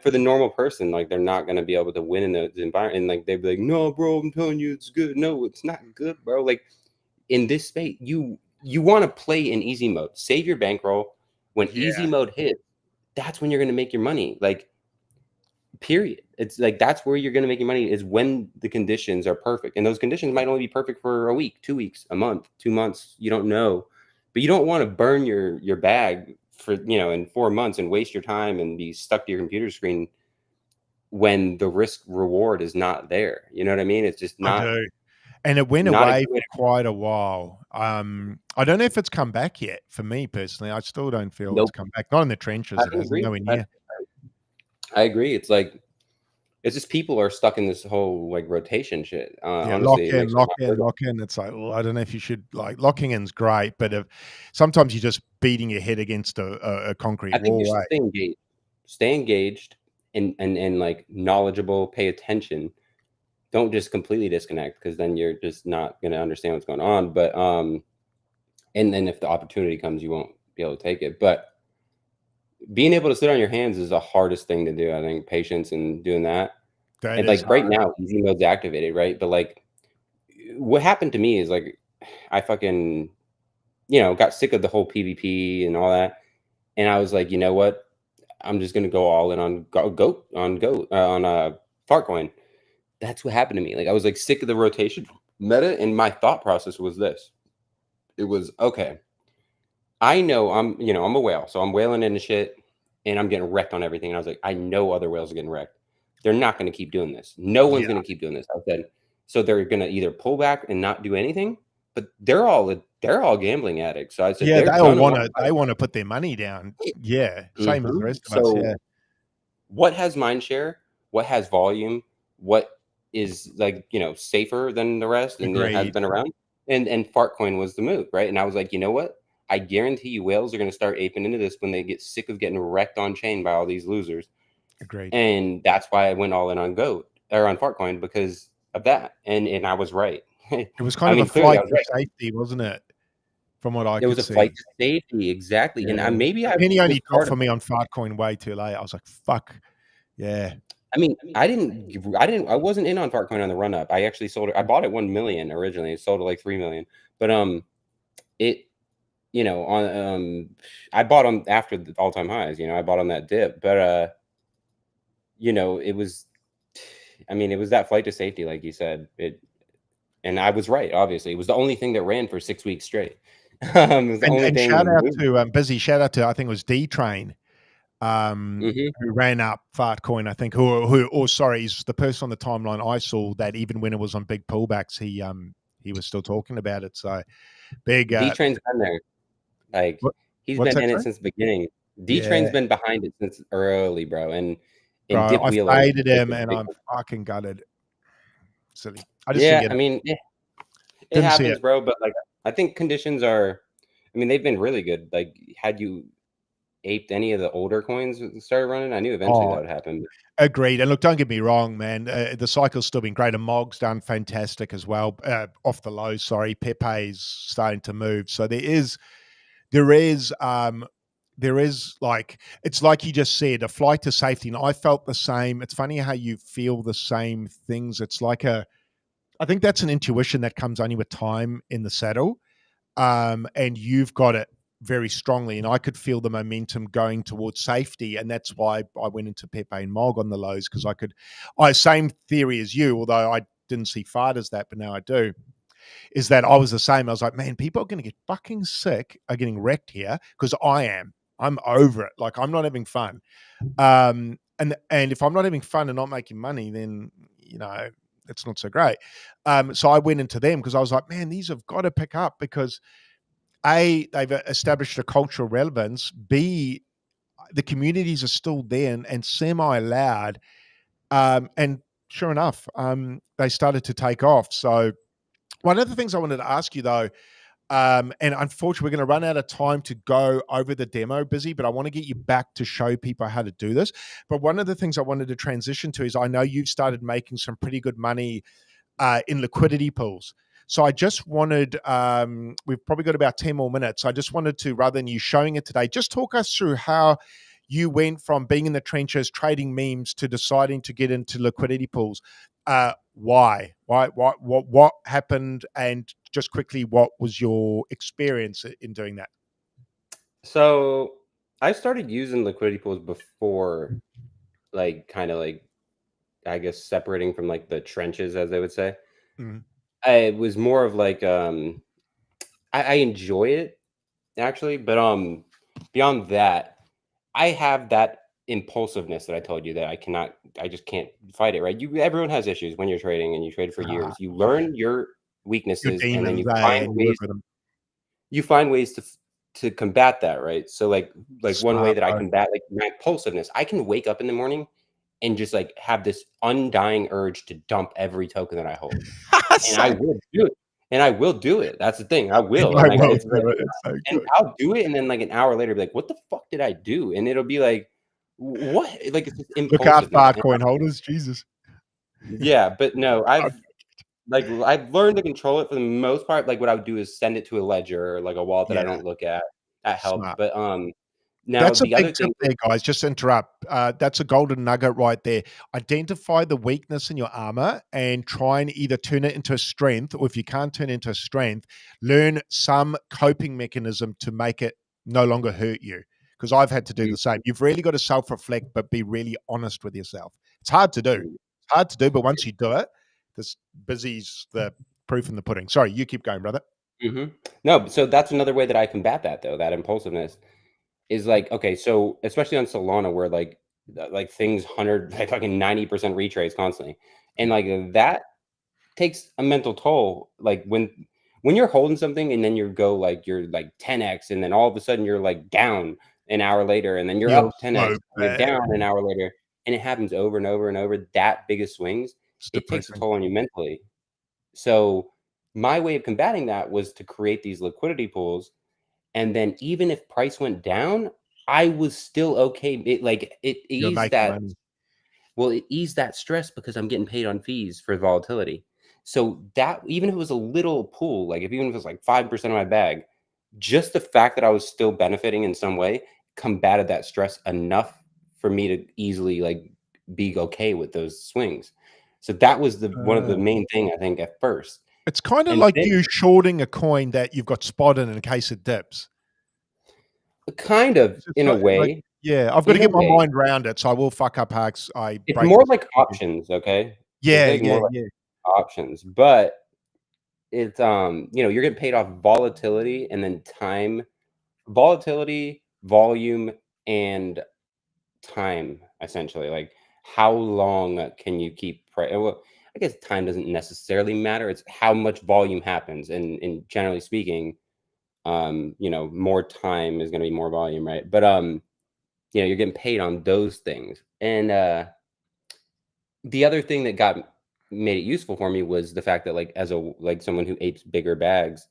for the normal person, like, they're not gonna be able to win in the environment. And like, they'd be like, no, bro, I'm telling you it's good. No, it's not good, bro. Like, in this space, you want to play in easy mode. Save your bankroll. When easy yeah, mode hits, that's when you're gonna make your money. Like, period. It's like, that's where you're gonna make your money, is when the conditions are perfect. And those conditions might only be perfect for a week, 2 weeks, a month, 2 months. You don't know. But you don't want to burn your bag for, in 4 months, and waste your time and be stuck to your computer screen when the risk reward is not there. You know what I mean? It's just I not do. And it went not a away good way for quite a while. I don't know if it's come back yet. For me personally, I still don't to. feel it's Nope. come back. Not in the trenches, I it hasn't. agree. Nowhere I near. I agree. It's like, it's just people are stuck in this whole like rotation shit. Yeah, lock Honestly, it in, makes me lock not in, work. lock in. It's like, well, I don't know if you should, like, locking in's great, but if sometimes you're just beating your head against a concrete I think you wall, should right? stay engaged. Stay engaged, and like, knowledgeable, pay attention. Don't just completely disconnect, because then you're just not gonna understand what's going on. But and then if the opportunity comes, you won't be able to take it. But being able to sit on your hands is the hardest thing to do. I think patience and doing that. That And is like, right hard. now, easy mode's activated, right? But like, what happened to me is like, I fucking, got sick of the whole PvP and all that. And I was like, you know what? I'm just gonna go all in on Fartcoin. That's what happened to me. Like, I was like sick of the rotation meta, and my thought process was this. It was, okay, I know I'm a whale, so I'm whaling into shit, and I'm getting wrecked on everything. And I was like, I know other whales are getting wrecked. They're not gonna keep doing this. No Yeah, one's gonna keep doing this. I said, so they're gonna either pull back and not do anything, but they're all gambling addicts. So I said, yeah, they're gonna want they wanna put their money down. to. Yeah, same as the Mhm. rest of us, So yeah. what has mind share? What has volume? What is like, safer than the rest, and has Agreed, been around? And Fartcoin was the move, right? And I was like, you know what? I guarantee you whales are gonna start aping into this when they get sick of getting wrecked on chain by all these losers. agreed. And that's why I went all in on Goat, or on Fartcoin, because of that. And I was right. It was kind I of a mean, clearly I flight was to right. safety, wasn't it? From what I It was could a flight see. to safety, exactly. And Yeah. maybe The I penny was only dropped part for of me it. on Fartcoin way too late. I was like, "Fuck." Yeah. I mean, I wasn't in on Fartcoin on the run up. I actually sold it. I bought it 1 million originally. It sold at like 3 million. But it on I bought on after the all time highs. I bought on that dip. But it was. I mean, it was that flight to safety, like you said. And I was right. Obviously, it was the only thing that ran for 6 weeks straight. It was the only And thing shout that out moved. to, Bizzy, shout out to, I think it was D-Train, Hmm. who ran up Fartcoin, I think, who or sorry, he's the person on the timeline I saw that even when it was on big pullbacks, he was still talking about it. So big, D Train's been there. Like, what he's what's been that, in it sorry? since the beginning. D Train's Yeah, been behind it since early, bro. And bro, Dip I Wheeler faded is him the and big I'm one. fucking gutted. Silly. I just didn't Yeah, get I it. mean, it Didn't see happens, it. bro. But like, I think conditions are. I mean, they've been really good. Like, had you aped any of the older coins that started running, I knew eventually that Oh, would happen. agreed. And look, don't get me wrong, man. The cycle's still been great, and Mog's done fantastic as well. Off the low, sorry. Pepe's starting to move. So there is there is, like, it's like you just said, a flight to safety. And I felt the same. It's funny how you feel the same things. It's like I think that's an intuition that comes only with time in the saddle. And you've got it. very strongly, and I could feel the momentum going towards safety, and that's why I went into Pepe and Mog on the lows, because I same theory as you, although I didn't see fart as that, but now I do. Is that I was the same. I was like, man, people are going to get fucking sick, are getting wrecked here, because I am. I'm over it. Like, I'm not having fun. And if I'm not having fun and not making money, then it's not so great. So I went into them because I was like, man, these have got to pick up, because A, they've established a cultural relevance. B, the communities are still there and semi loud. And sure enough, they started to take off. So one of the things I wanted to ask you though, and unfortunately, we're going to run out of time to go over the demo, Bizzy, but I want to get you back to show people how to do this. But one of the things I wanted to transition to is I know you've started making some pretty good money in liquidity pools. So I just wanted, we've probably got about 10 more minutes. I just wanted to, rather than you showing it today, just talk us through how you went from being in the trenches, trading memes, to deciding to get into liquidity pools. Why? What happened? And just quickly, what was your experience in doing that? So I started using liquidity pools before, like, kind of like, I guess, separating from like the trenches, as they would say. Mhm. I was more of like, I enjoy it actually, but beyond that, I have that impulsiveness that I told you that I just can't fight it, right? Everyone has issues when you're trading and you trade for Ah, years. You yeah. learn your Your weaknesses and then demons, you eh? find And you work ways with them. to combat that, right? So like one way Smart, that I bro. combat like my impulsiveness, I can wake up in the morning and just like have this undying urge to dump every token that I hold. And I Same. will do it. And I will do it. That's the thing. I And will. I And like will it's like do it. It's so and good. I'll do it and then like an hour later be like, "What the fuck did I do?" And it'll be like, "What?" Like it's just Look out, impulsiveness. far coin holders. Jesus. Yeah, but no, Oh, I've learned to control it for the most part. Like what I would do is send it to a ledger or like a wallet that I yeah, don't look at. That helps. smart. But now That's a the big other tip thing there, guys. Just to interrupt. That's a golden nugget right there. Identify the weakness in your armor and try and either turn it into a strength, or if you can't turn it into a strength, learn some coping mechanism to make it no longer hurt you. Because I've had to do mm, the same. You've really got to self reflect, but be really honest with yourself. It's hard to do. mm, It's hard to do, but once you do it, this Bizzy's the proof in the pudding. Sorry, you keep going, brother. mhm. No, so that's another way that I combat that though, that impulsiveness is like, okay, so especially on Solana where like things 100 like fucking 90% retrace constantly. And Yeah. like that takes a mental toll. Like when you're holding something and then you're like 10x and then all of a sudden you're like down an hour later and then you're Feels up 10x so and you're bad. down an hour later and it happens over and over and over that big of swings, It's it takes a depressing. toll on you mentally. So my way of combating that was to create these liquidity pools and then even if price went down, I was still okay. It You're eased making that money. well, it eased that stress because I'm getting paid on fees for volatility. So that even if it was a little pool, like if even if it was like 5% of my bag, just the fact that I was still benefiting in some way combated that stress enough for me to easily like be okay with those swings. So that was the one of the Uh, main thing I think at first. it's kind of And like then you shorting a coin that you've got spotted in case it dips. kind of It's in a like, way, yeah, I've got to in a get my way, mind around it, so I will fuck up hacks. I it's break more this. like options, okay? It's Yeah, like yeah, more like yeah. options, but it's, you're getting paid off volatility and then time volatility, volume, and time, essentially. Like, how long can you keep well, I guess time doesn't necessarily matter. It's how much volume happens. And generally speaking, more time is gonna be more volume, right? But you're getting paid on those things. And the other thing that made it useful for me was the fact that like as a like someone who apes bigger bags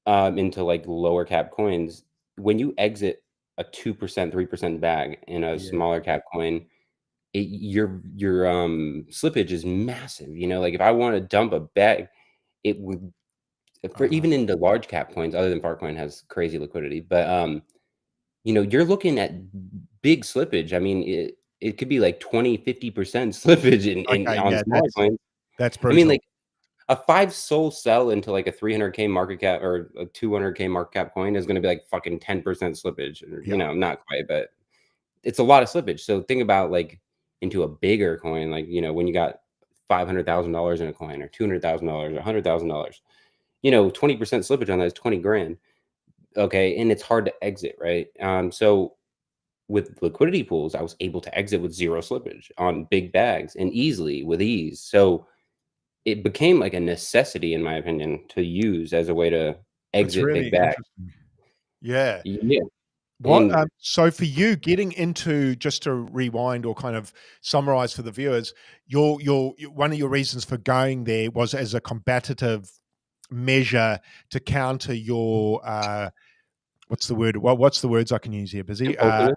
into like lower cap coins, when you exit a 2%, 3% bag in a Yeah. smaller cap coin, your slippage is massive. Like if I want to dump a bag, it would for Uh-huh. even into large cap coins, other than Farcoin has crazy liquidity, but you're looking at big slippage. I mean, it could be like 20, 50% slippage in Okay, on yeah, smaller coins. that's I mean, brutal. like a 5 soul sell into like a 300K market cap or a 200K market cap coin is going to be like fucking 10% slippage, or, Yeah. not quite, but it's a lot of slippage. So think about like into a bigger coin, like, when you got $500,000 in a coin or $200,000 or $100,000, 20% slippage on that is 20 grand. Okay. And it's hard to exit, right? So with liquidity pools, I was able to exit with zero slippage on big bags and easily with ease. So it became like a necessity, in my opinion, to use as a way to That's exit big really bags. interesting. Yeah. Yeah. What And so for you getting into, just to rewind or kind of summarize for the viewers, your one of your reasons for going there was as a combative measure to counter your what's the word? Well, what's the words I can use here, Busy? impulsiveness.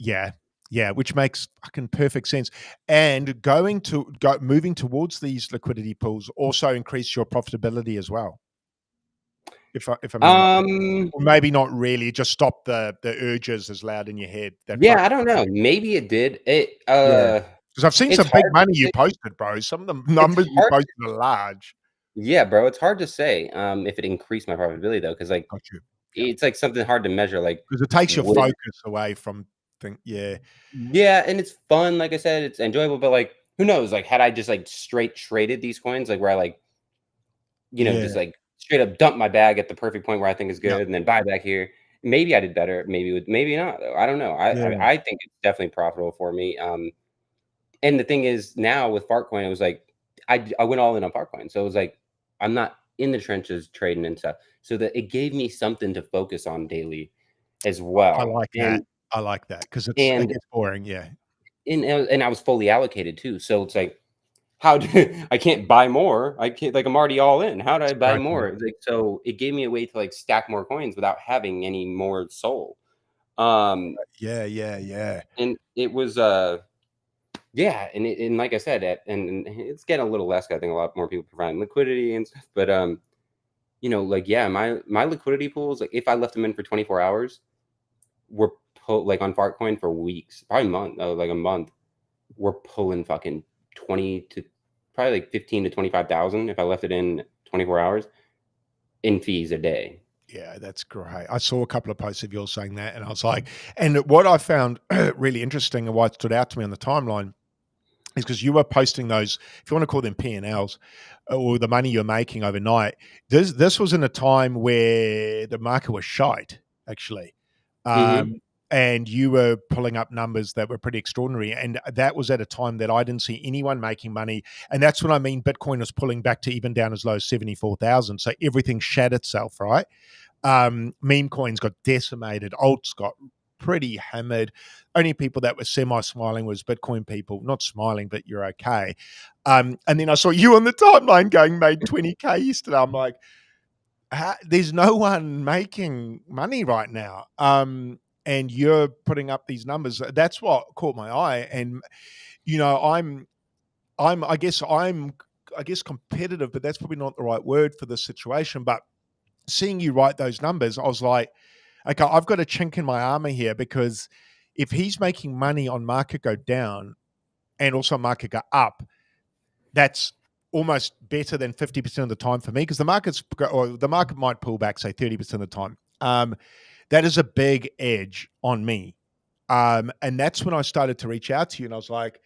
Yeah, yeah, which makes fucking perfect sense. And moving towards these liquidity pools also increase your profitability as well. If I remember correctly. Um, Or maybe not really, just stop the urges as loud in your head. That yeah, I fucking don't know. Maybe it did. yeah. Because I've seen It's some big hard money to you say. posted, bro. Some of the It's numbers you hard. posted are large. Yeah, bro. It's hard to say if it increased my profitability though, because like Got you. Yeah. it's like something hard to measure. Like, Because it takes your would focus away from yeah. yeah, and it's fun. Like I said, it's enjoyable. But like, who knows? Like, had I just like straight traded these coins, like where I like Yeah. just like straight up dump my bag at the perfect point where I think is Yeah. good, and then buy back here. Maybe I did better. Maybe not though. I don't know. Yeah. I think it's definitely profitable for me. And the thing is now with Fartcoin, it was like I went all in on Fartcoin, so it was like I'm not in the trenches trading and stuff. So that it gave me something to focus on daily as I well. like that. I like that because it And gets boring. Yeah. and I was fully allocated too. So it's like, how do I can't buy more? I can't, like, I'm already all in. How do I buy Exactly. more? It's like, so it gave me a way to like stack more coins without having any more soul. Um, Yeah. Yeah. Yeah. and it was yeah, and like I said, and it's getting a little less. I think a lot more people providing liquidity and stuff. But like, yeah, my liquidity pools, like if I left them in for 24 hours, were like on Fartcoin for weeks, probably like a month. We're pulling fucking 20 to probably like 15 to 25,000 if I left it in 24 hours in fees a day. Yeah, that's great. I saw a couple of posts of yours saying that, and I was like, and what I found really interesting and why it stood out to me on the timeline is because you were posting those, if you want to call them P&Ls, or the money you're making overnight. This was in a time where the market was shite, actually. Hmm. And you were pulling up numbers that were pretty extraordinary. And that was at a time that I didn't see anyone making money. And that's what I mean. Bitcoin was pulling back to even down as low as 74,000. So everything shat itself, right? Meme coins got decimated. Alts got pretty hammered. Only people that were semi-smiling was Bitcoin people. Not smiling, but you're okay. And then I saw you on the timeline going, made 20K yesterday. I'm like, there's no one making money right now. And you're putting up these numbers. That's what caught my eye. And I guess competitive, but that's probably not the right word for this situation. But seeing you write those numbers, I was like, okay, I've got a chink in my armor here, because if he's making money on market go down and also market go up, that's almost better than 50% of the time for me, because the market might pull back, say 30% of the time. That is a big edge on me. And that's when I started to reach out to you, and I was like,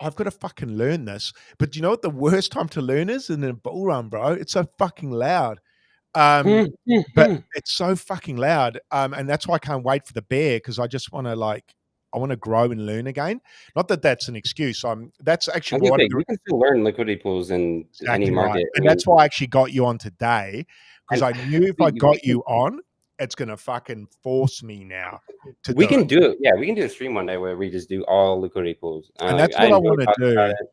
I've got to fucking learn this. But do you know what the worst time to learn is? In a bull run, bro. It's so fucking loud. But it's so fucking loud. And that's why I can't wait for the bear, because I just want to I want to grow and learn again. Not that that's an excuse. That's I actually was gonna one of say the you can still learn liquidity pools in any exactly right. market. I And mean, that's why I actually got you on today, because and I knew if I we got you on, it's gonna fucking force me now to we do it. can do it. Yeah, we can do a stream one day where we just do all liquidity pools. And that's I what I enjoy want to talking about do. it.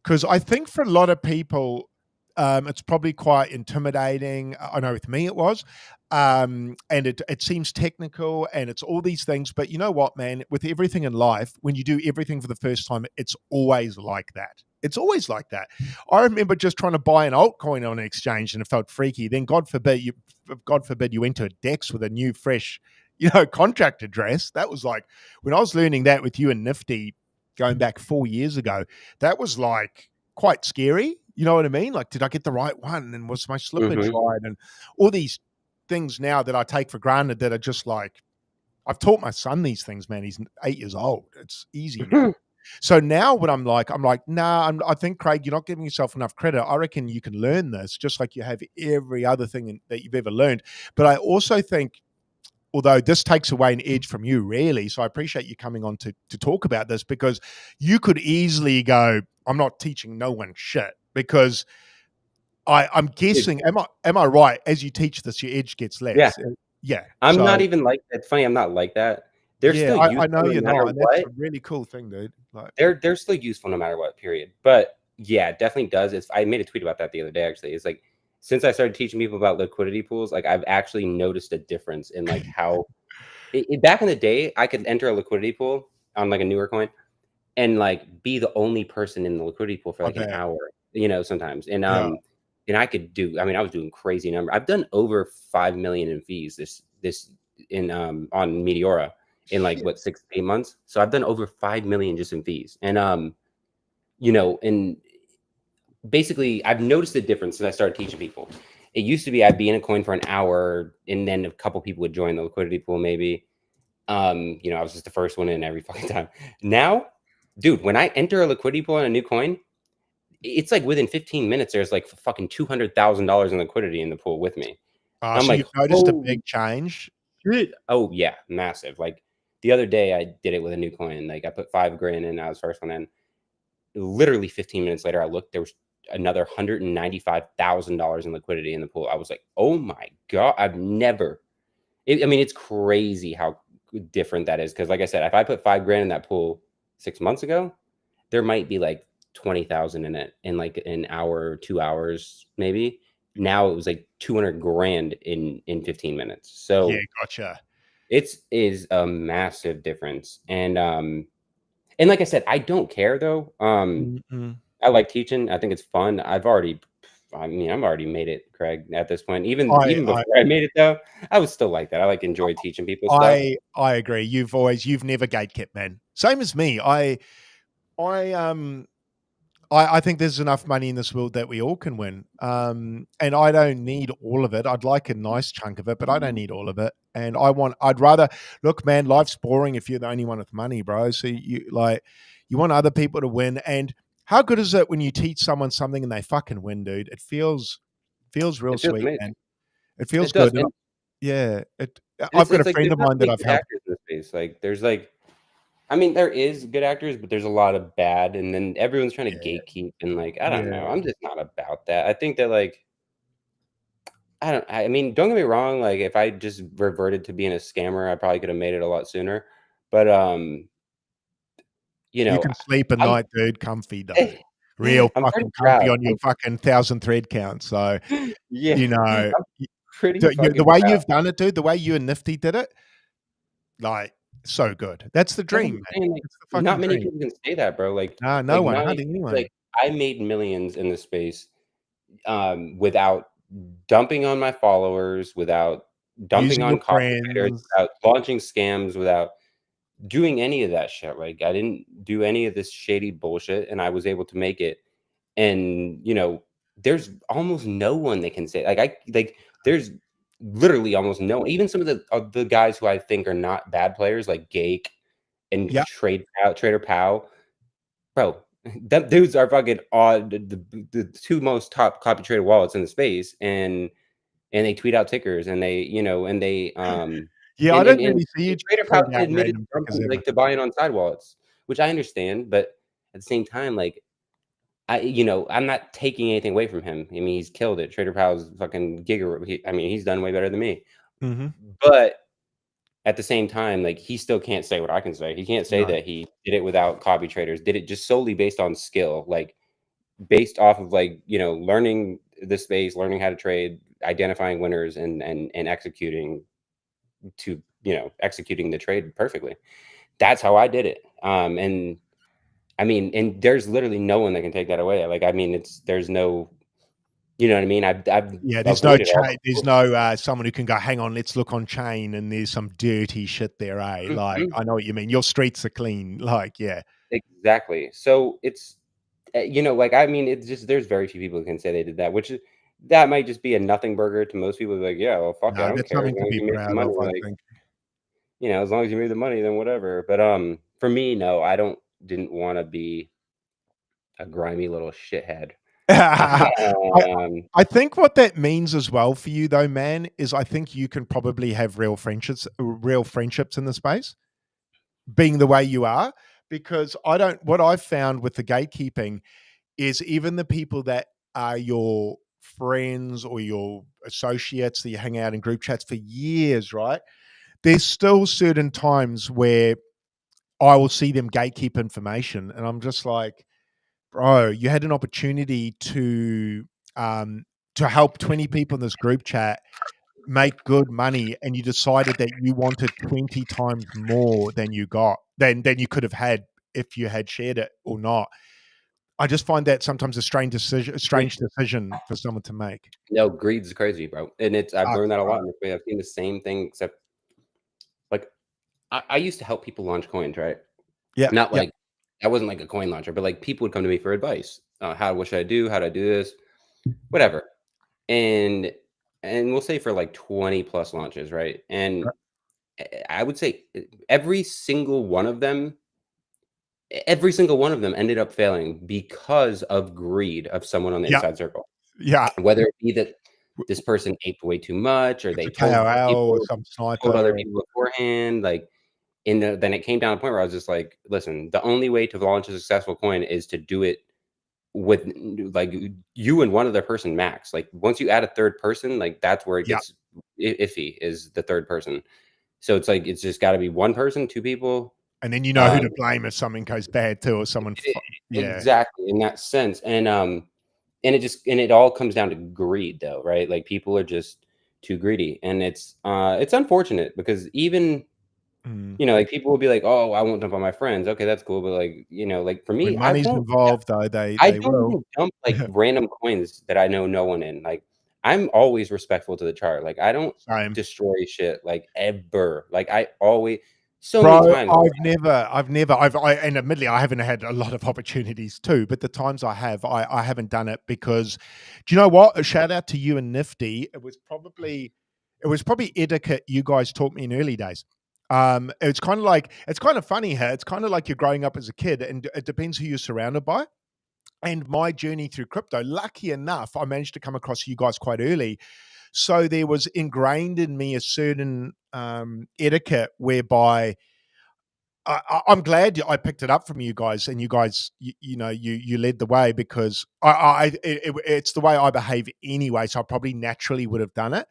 Because I think for a lot of people, it's probably quite intimidating. I know with me it was. And it seems technical and it's all these things. But you know what, man? With everything in life, when you do everything for the first time, it's always like that. It's always like that. I remember just trying to buy an altcoin on an exchange and it felt freaky. Then God forbid you went to a DEX with a new, fresh, contract address. That was like when I was learning that with you and Nifty going back 4 years ago, that was like quite scary, You know what I mean? Like, did I get the right one? And was my slippage Mhm. right? And all these things now that I take for granted that are just like, I've taught my son these things, man. He's 8 years old. It's easy now. So now when I'm like, nah, I think, Craig, you're not giving yourself enough credit. I reckon you can learn this just like you have every other thing that you've ever learned. But I also think, although this takes away an edge from you, really. So I appreciate you coming on to talk about this, because you could easily go, I'm not teaching no one shit, because I'm Dude, guessing, am I right? As you teach this, your edge gets yeah. less. Yeah. I'm So not even like it's funny, I'm not like that. They're yeah, still I know useful no you're matter not, and that's what. a really cool thing, dude. Like, They're still useful no matter what, period. But yeah, it definitely does. It's I made a tweet about that the other day, actually. It's like, since I started teaching people about liquidity pools, like, I've actually noticed a difference in, like, how back in the day, I could enter a liquidity pool on, like, a newer coin and, like, be the only person in the liquidity pool for, I like, an bet. hour, sometimes. Yeah. And I could do I mean, I was doing crazy number. I've done over 5 million in fees this in, on Meteora in, like, Shit. what, 6 to 8 months? So I've done over 5 million just in fees. And basically, I've noticed the difference since I started teaching people. It used to be I'd be in a coin for an hour, and then a couple people would join the liquidity pool, maybe. I was just the first one in every fucking time. Now, dude, when I enter a liquidity pool on a new coin, it's like within 15 minutes, there's like fucking $200,000 in liquidity in the pool with me. I'm So like, you've noticed a holy big change? shit. Oh yeah, massive. Like the other day, I did it with a new coin. Like I put 5 grand in, I was first one in. Literally 15 minutes later, I looked, there was another $195,000 in liquidity in the pool. I was like, "Oh my god, I've never." I mean, it's crazy how different that is. Because, like I said, if I put 5 grand in that pool 6 months ago, there might be like 20,000 in it in like an hour, 2 hours, maybe. Now it was like 200 grand in 15 minutes. Yeah, So gotcha. it's is a massive difference. And like I said, I don't care though. Mhm. I like teaching. I think it's fun. I mean, I've already made it, Craig, at this point. Even I even I before I made it though, I was still like that. I like enjoy teaching people stuff. I agree. You've never gatekept, man. Same as me. I I think there's enough money in this world that we all can win. And I don't need all of it. I'd like a nice chunk of it, but I don't need all of it. And I'd rather look, man, life's boring if you're the only one with money, bro. So you want other people to win. And how good is it when you teach someone something and they fucking win, dude? It feels real It feels sweet, man. amazing. It feels It does, good. And yeah, and I've got a it's like friend there's of not mine that many I've good helped. actors in this space. Like there's like I mean, there is good actors, but there's a lot of bad, and then everyone's trying to Yeah, gatekeep and like I don't know. yeah. I'm just not about that. I think that like I mean, don't get me wrong, like if I just reverted to being a scammer, I probably could have made it a lot sooner. But you You know, can sleep at I'm night, dude, comfy though. Real I'm pretty fucking comfy proud. on your fucking 1,000 thread count. So, Yeah, you know, I'm y pretty the fucking way proud. you've done it, dude, the way you and Nifty did it, like, so good. That's the That's what dream, I'm man. saying, like, It's the fucking not many dream. people can say that, bro. Nah, no Like one, not many hardly anyone. like I made millions in this space, without dumping on my followers, without dumping Using your on copy traders, friends. without launching scams, without doing any of that shit. Like I didn't do any of this shady bullshit, and I was able to make it. And there's almost no one that can say there's literally almost no one. Even some of the guys who I think are not bad players, like Gake and Yeah, Trader Pow, bro. Them dudes are fucking odd. The two most top copy trader wallets in the space, and they tweet out tickers, and they yeah, I and don't and, and, really see you and Trader Power tweet out admitted random tickers something ever. like to buying on side wallets, which I understand, but at the same time, like I'm not taking anything away from him. I mean, he's killed it. Trader Powell's fucking giga. I mean, he's done way better than me. Mhm. But at the same time, like he still can't say what I can say. He can't say No. that he did it without copy traders. Did it just solely based on skill, like based off of like learning the space, learning how to trade, identifying winners, and executing the trade perfectly. That's how I did it. And I mean, and there's literally no one that can take that away. Like, I mean, there's no, you know what I mean? I've Yeah, avoided all the there's no, someone who can go, "Hang on, let's look on chain," and there's some dirty shit there, eh? Like, Mhm. I know what you mean. Your streets are clean. Like, yeah. Exactly. So You know, like, I mean, it's just there's very few people who can say they did that, which is that might just be a nothing burger to most people. Like, yeah, well, fuck it, I No, don't that's care as something to long as be you made the proud money. of, I Like, think. you know, as long as you made the money, then whatever. But for me, no, I didn't want to be a grimy little shithead. I Um, I think what that means as well for you though, man, is I think you can probably have real friendships in the space, being the way you are, because I don't what I've found with the gatekeeping is even the people that are your friends or your associates that you hang out in group chats for years, right? There's still certain times where I will see them gatekeep information, and I'm just like, bro, you had an opportunity um, to help 20 people in this group chat make good money, and you decided that you wanted 20 times more than you got than you could have had if you had shared it or not. I just find that sometimes a Greed. strange decision for someone to make. No, greed's crazy, bro. And I've Sucks, learned that a bro. lot in this way. I've seen the same thing, except like I used to help people launch coins, right? Yeah, Not yeah, like I wasn't like a coin launcher, but like people would come to me for advice. What should I do? How do I do this? Whatever. And we'll say for like 20 plus launches, right? And I would say every single one of them ended up failing because of greed of someone on the yeah, inside circle. yeah. Whether it be that this person ate way too much, or It's they a KOL or people some told other sniper. people beforehand, like then it came down to a point where I was just like, listen, the only way to launch a successful coin is to do it with like you and one other person max. Like once you add a third person, like that's where it Yeah, gets iffy is the third person. So it's like it's just got to be one person, two people. and then you know who Um, to blame if something goes bad too, or yeah. exactly in that sense, and it all comes down to greed, though, right? Like people are just too greedy, and it's unfortunate because even Mm. like people will be like, oh, I won't dump on my friends. Okay, that's cool, but like like for When me, I money's won't. involved, though, they I they don't will. even dump, like, random coins that I know no one in, like, I'm always respectful to the chart, like, I don't Same. destroy shit, like, ever, like, I always so many Bro, times. and admittedly, I haven't had a lot of opportunities too, but the times I have, I haven't done it because do you know what? A shout out to you and Nifty. It was probably etiquette you guys taught me in early days. It's kind of funny here. It's kind of like you're growing up as a kid, and it depends who you're surrounded by. And my journey through crypto, lucky enough, I managed to come across you guys quite early. So there was ingrained in me a certain etiquette whereby I'm glad I picked it up from you guys, and you guys, you led the way because it's the way I behave anyway. So I probably naturally would have done it,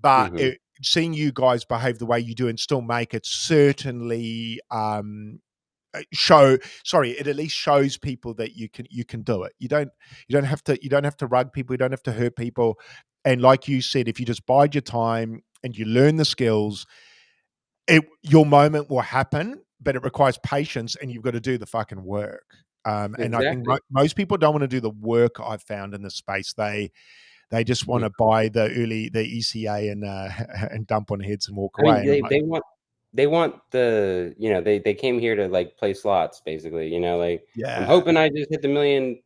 but Mhm, seeing you guys behave the way you do and still make it certainly show sorry it at least shows people that you can do it. You don't have to rug people, you don't have to hurt people, and like you said, if you just bide your time and you learn the skills, your moment will happen, but it requires patience, and you've got to do the fucking work. And I think exactly. most people don't want to do the work I've found in this space. They just want Mm. to buy the ECA and and dump on heads and walk I mean, away. And I'm like, they want they came here to, like, play slots, basically, like, "I'm yeah, hoping I just hit the million,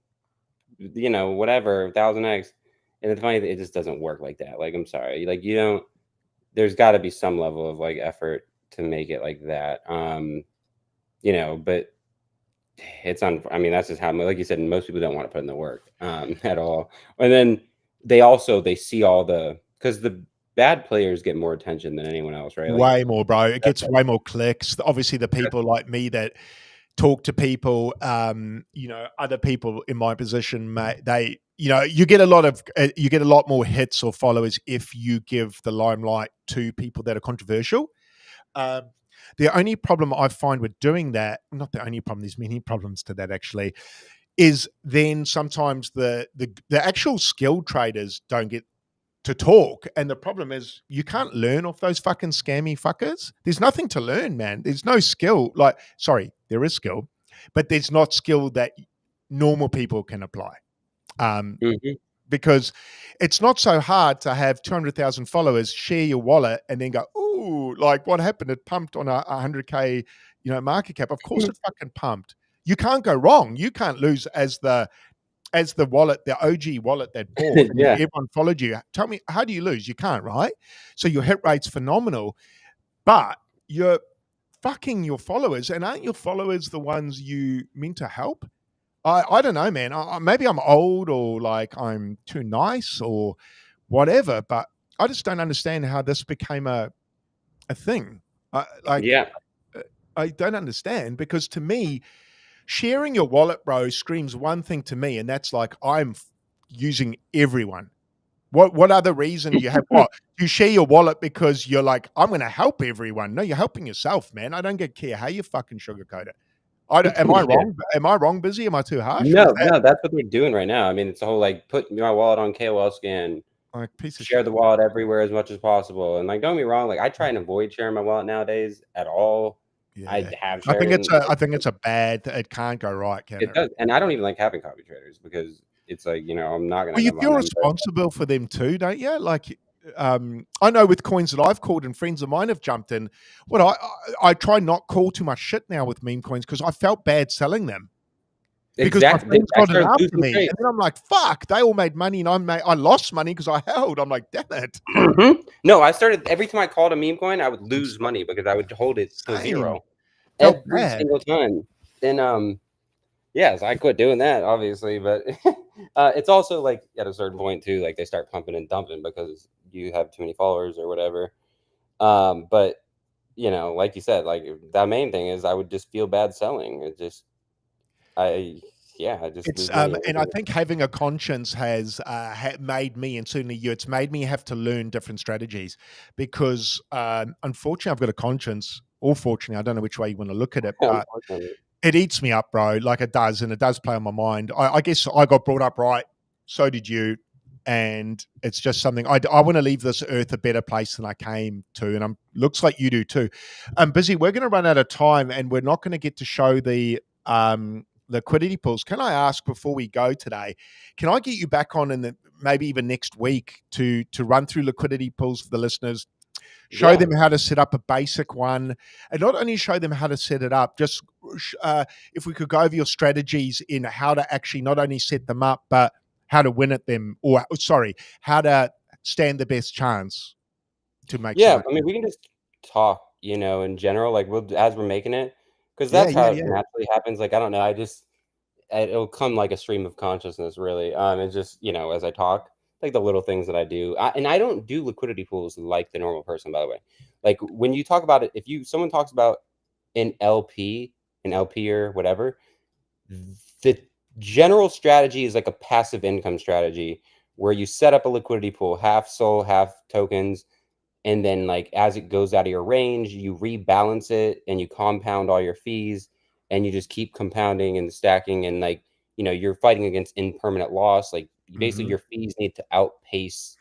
whatever, 1000x," and it's funny, it just doesn't work like that, like, I'm sorry, like, you don't there's gotta be some level of, like, effort to make it like that, but I mean, that's just how, like you said, most people don't wanna put in the work, at all, and then they see all because the bad players get more attention than anyone else, right? Like, way more, bro. It that's gets way more clicks. Obviously, the that's people like me that talk to people, other people in my position, mate, you get a lot more hits or followers if you give the limelight to people that are controversial. Um, the only problem I find with doing that, not the only problem, there's many problems to that actually, is then sometimes the actual skilled traders don't get to talk. And the problem is you can't learn off those fucking scammy fuckers. There's nothing to learn, man. There's no skill. Like, sorry, there is skill, but there's not skill that normal people can apply. Um, Mhm. because it's not so hard to have 200,000 followers, share your wallet, and then go, ooh, like what happened? It pumped on a 100K, market cap. Of course it fucking pumped. You can't go wrong. You can't lose as the wallet, the OG wallet that bought, and Yeah. everyone followed you. Tell me, how do you lose? You can't, right? So your hit rate's phenomenal, but you're fucking your followers, and aren't your followers the ones you meant to help? I don't know, man. Maybe I'm old or like I'm too nice or whatever, but I just don't understand how this became a thing. Like Yeah. I don't understand because to me, sharing your wallet, bro, screams one thing to me, and that's like I'm using everyone. What other reason do you have? What you share your wallet because you're like I'm going to help everyone? No, you're helping yourself, man. I don't get care how you fucking sugarcoat it. Am I Yeah. wrong? Am I wrong, Busy? Am I too harsh, or is No, that no, that's what they're doing right now. I mean, it's the whole like put my wallet on KOL scan, like piece of share the shit? wallet everywhere as much as possible. And like, don't get me wrong, like I try and avoid sharing my wallet nowadays at all. I Yeah, have shared it. And I think it's a bad. It can't go right, can it it? does, and I don't even like having copy traders because it's like I'm not gonna Well, you know my feel number. responsible for them too, don't you? Like, I know with coins that I've called and friends of mine have jumped in. What I try not call too much shit now with meme coins because I felt bad selling them because my Exactly. friends I got it started after losing me, trades. and then I'm like, fuck, they all made money and I lost money because I held. I'm like, damn it, No, I started every time I called a meme coin, I would I'm lose so money because I would hold it to same. zero Felt every bad. single time. And yeah, so I quit doing that, obviously, but it's also like at a certain point too, like they start pumping and dumping because you have too many followers or whatever. But like you said, like the main thing is I would just feel bad selling. It just I yeah, I just It's lose money and I every think having a conscience has made me, and certainly you, it's made me have to learn different strategies because unfortunately I've got a conscience, or fortunately, I don't know which way you want to look at it, time, but unfortunately. it eats me up, bro. Like it does, and it does play on my mind. I guess I got brought up right, so did you, and it's just something I want to leave this earth a better place than I came to, and looks like you do too. I'm busy. We're going to run out of time, and we're not going to get to show the liquidity pools. Can I ask before we go today? Can I get you back on in the maybe even next week to run through liquidity pools for the listeners? Show Yeah. them how to set up a basic one, and not only show them how to set it up, just if we could go over your strategies in how to actually not only set them up, but how to win at them, or sorry, how to stand the best chance to make some Yeah, money. I mean, we can just talk, in general, like we'll as we're making it, because Yeah, that's yeah, how it yeah. naturally happens. Like I don't know, it'll come like a stream of consciousness, really. It's just as I talk, like the little things that I do, and I don't do liquidity pools like the normal person, by the way. Like when you talk about it, if someone talks about an LP, an LP or whatever, the general strategy is like a passive income strategy where you set up a liquidity pool, half SOL, half tokens, and then like as it goes out of your range, you rebalance it and you compound all your fees and you just keep compounding and stacking and like you're fighting against impermanent loss. Like basically Hmm. your fees need to outpace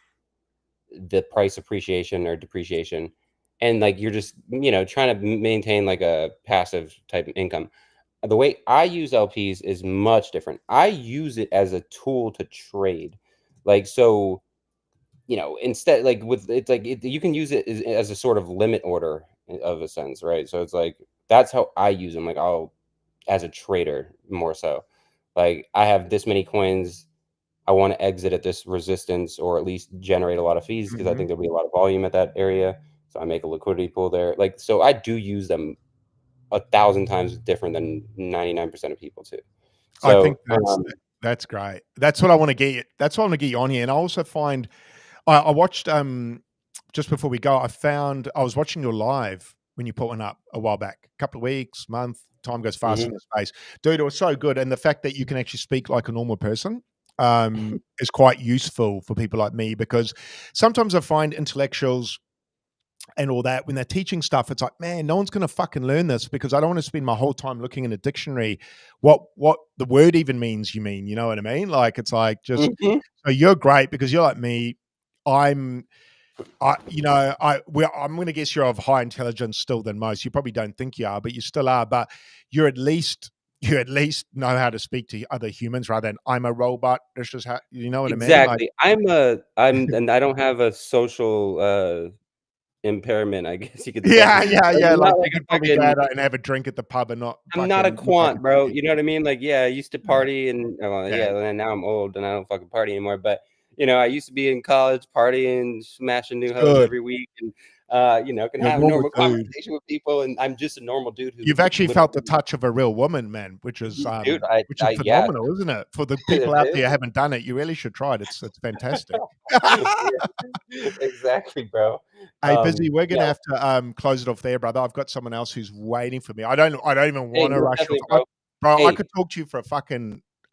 the price appreciation or depreciation, and like you're just trying to maintain like a passive type of income. The way I use LPs is much different. I use it as a tool to trade. Like, so, instead, like with it's like you can use it as a sort of limit order of a sense, right? So it's like that's how I use them. Like, I'll, as a trader, more so. Like, I have this many coins. I want to exit at this resistance or at least generate a lot of fees because I Hmm. think there'll be a lot of volume at that area. So I make a liquidity pool there. Like, so I do use them 1,000 times different than 99% of people too. I think So, that's great. That's what I want to get. That's what I want to get you on here. And I also find I watched just before we go. I was watching your live when you put one up a while back, a couple of weeks, month. Time goes fast mhm. in this space, dude. It was so good, and the fact that you can actually speak like a normal person is quite useful for people like me because sometimes I find intellectuals and all that when they're teaching stuff, it's like, man, no one's going to fucking learn this because I don't want to spend my whole time looking in a dictionary what the word even means. You know what I mean? Like it's like just Mhm. so you're great because you're like me. I'm I'm going to guess you're of high intelligence still than most. You probably don't think you are, but you still are. But you're at least you at least know how to speak to other humans rather than I'm a robot. This is how you know what I mean? Like Exactly. I'm and I don't have a social impairment, I guess you could say. Yeah, yeah, Like, yeah. I'm Like not you like could a probably go fucking out and have a drink at the pub and not I'm not a fucking look like quant, an bro. idiot. You know what I mean? Like, yeah, I used to Yeah, party and yeah. yeah, and now I'm old and I don't fucking party anymore. But I used to be in college partying, smashing new It's hoes good. every week, and can You're a have a normal normal dude. conversation with people. And I'm just a normal dude who You've actually felt the literally, touch of a real woman, man, dude, I yeah, phenomenal, isn't it? For the people out there who it haven't done it, you really should try it. It's fantastic. is. Yeah, exactly, bro. Hey, Busy, we're Yeah. gonna have to close it off there, brother. I've got someone else who's waiting for me. I don't even Hey, want to most rush you definitely, off. bro. Bro, I Hey, could talk to you for a well,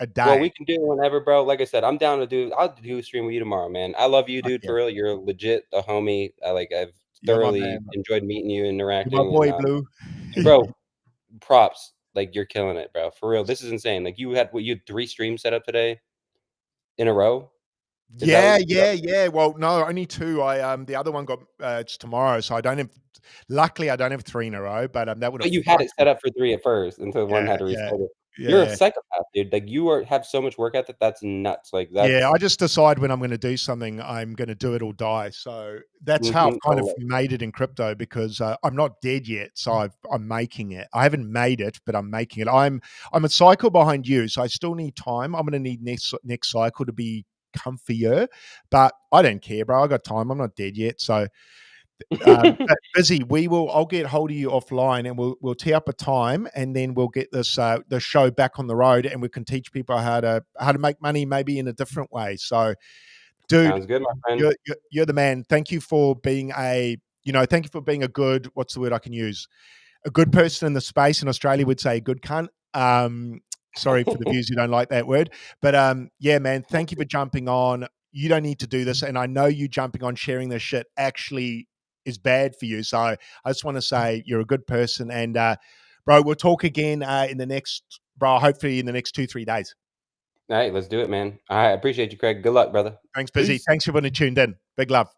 day. we can do it whenever, bro. Like I said, I'm down to do. I'll do a stream with you tomorrow, man. I love you, Fuck dude. yeah. For real, you're legit a homie. I've You're my thoroughly man. enjoyed meeting you, You're my interacting, boy, Blue. and bro, props. Like you're killing it, bro. For real, this is insane. Like you had 3 streams set up today in a row. Is that Yeah, what? yeah, yeah. Well, no, only two. The other one got it's tomorrow, so I don't have. Luckily, I don't have three in a row, but that would But have you had it set fucking up for 3 at first until one yeah, had to yeah, reschedule. You're a yeah. psychopath, dude. Like have so much work ethic. That's nuts. Like Yeah, that's I just decide when I'm going to do something, I'm going to do it or die. So that's how I've kind of totally. made it in crypto because I'm not dead yet. So I'm making it. I haven't made it, but I'm making it. I'm a cycle behind you, so I still need time. I'm going to need next cycle to be comfier, but I don't care, bro. I got time. I'm not dead yet. So but Busy, I'll get hold of you offline, and we'll tee up a time, and then we'll get this the show back on the road, and we can teach people how to make money maybe in a different way. So, dude, Sounds good, my friend. you're the man. Thank you for being thank you for being a good, what's the word I can use? A good person in the space. In Australia, would say a good cunt. Sorry for the viewers who don't like that word, but yeah, man. Thank you for jumping on. You don't need to do this, and I know you jumping on, sharing this shit actually is bad for you. So I just want to say you're a good person, and bro, we'll talk again in the next, bro. Hopefully in the next 2-3 days. All right, let's do it, man. All right, I appreciate you, Craig. Good luck, brother. Thanks, Busy. Peace. Thanks for everyone who tuned in. Big love.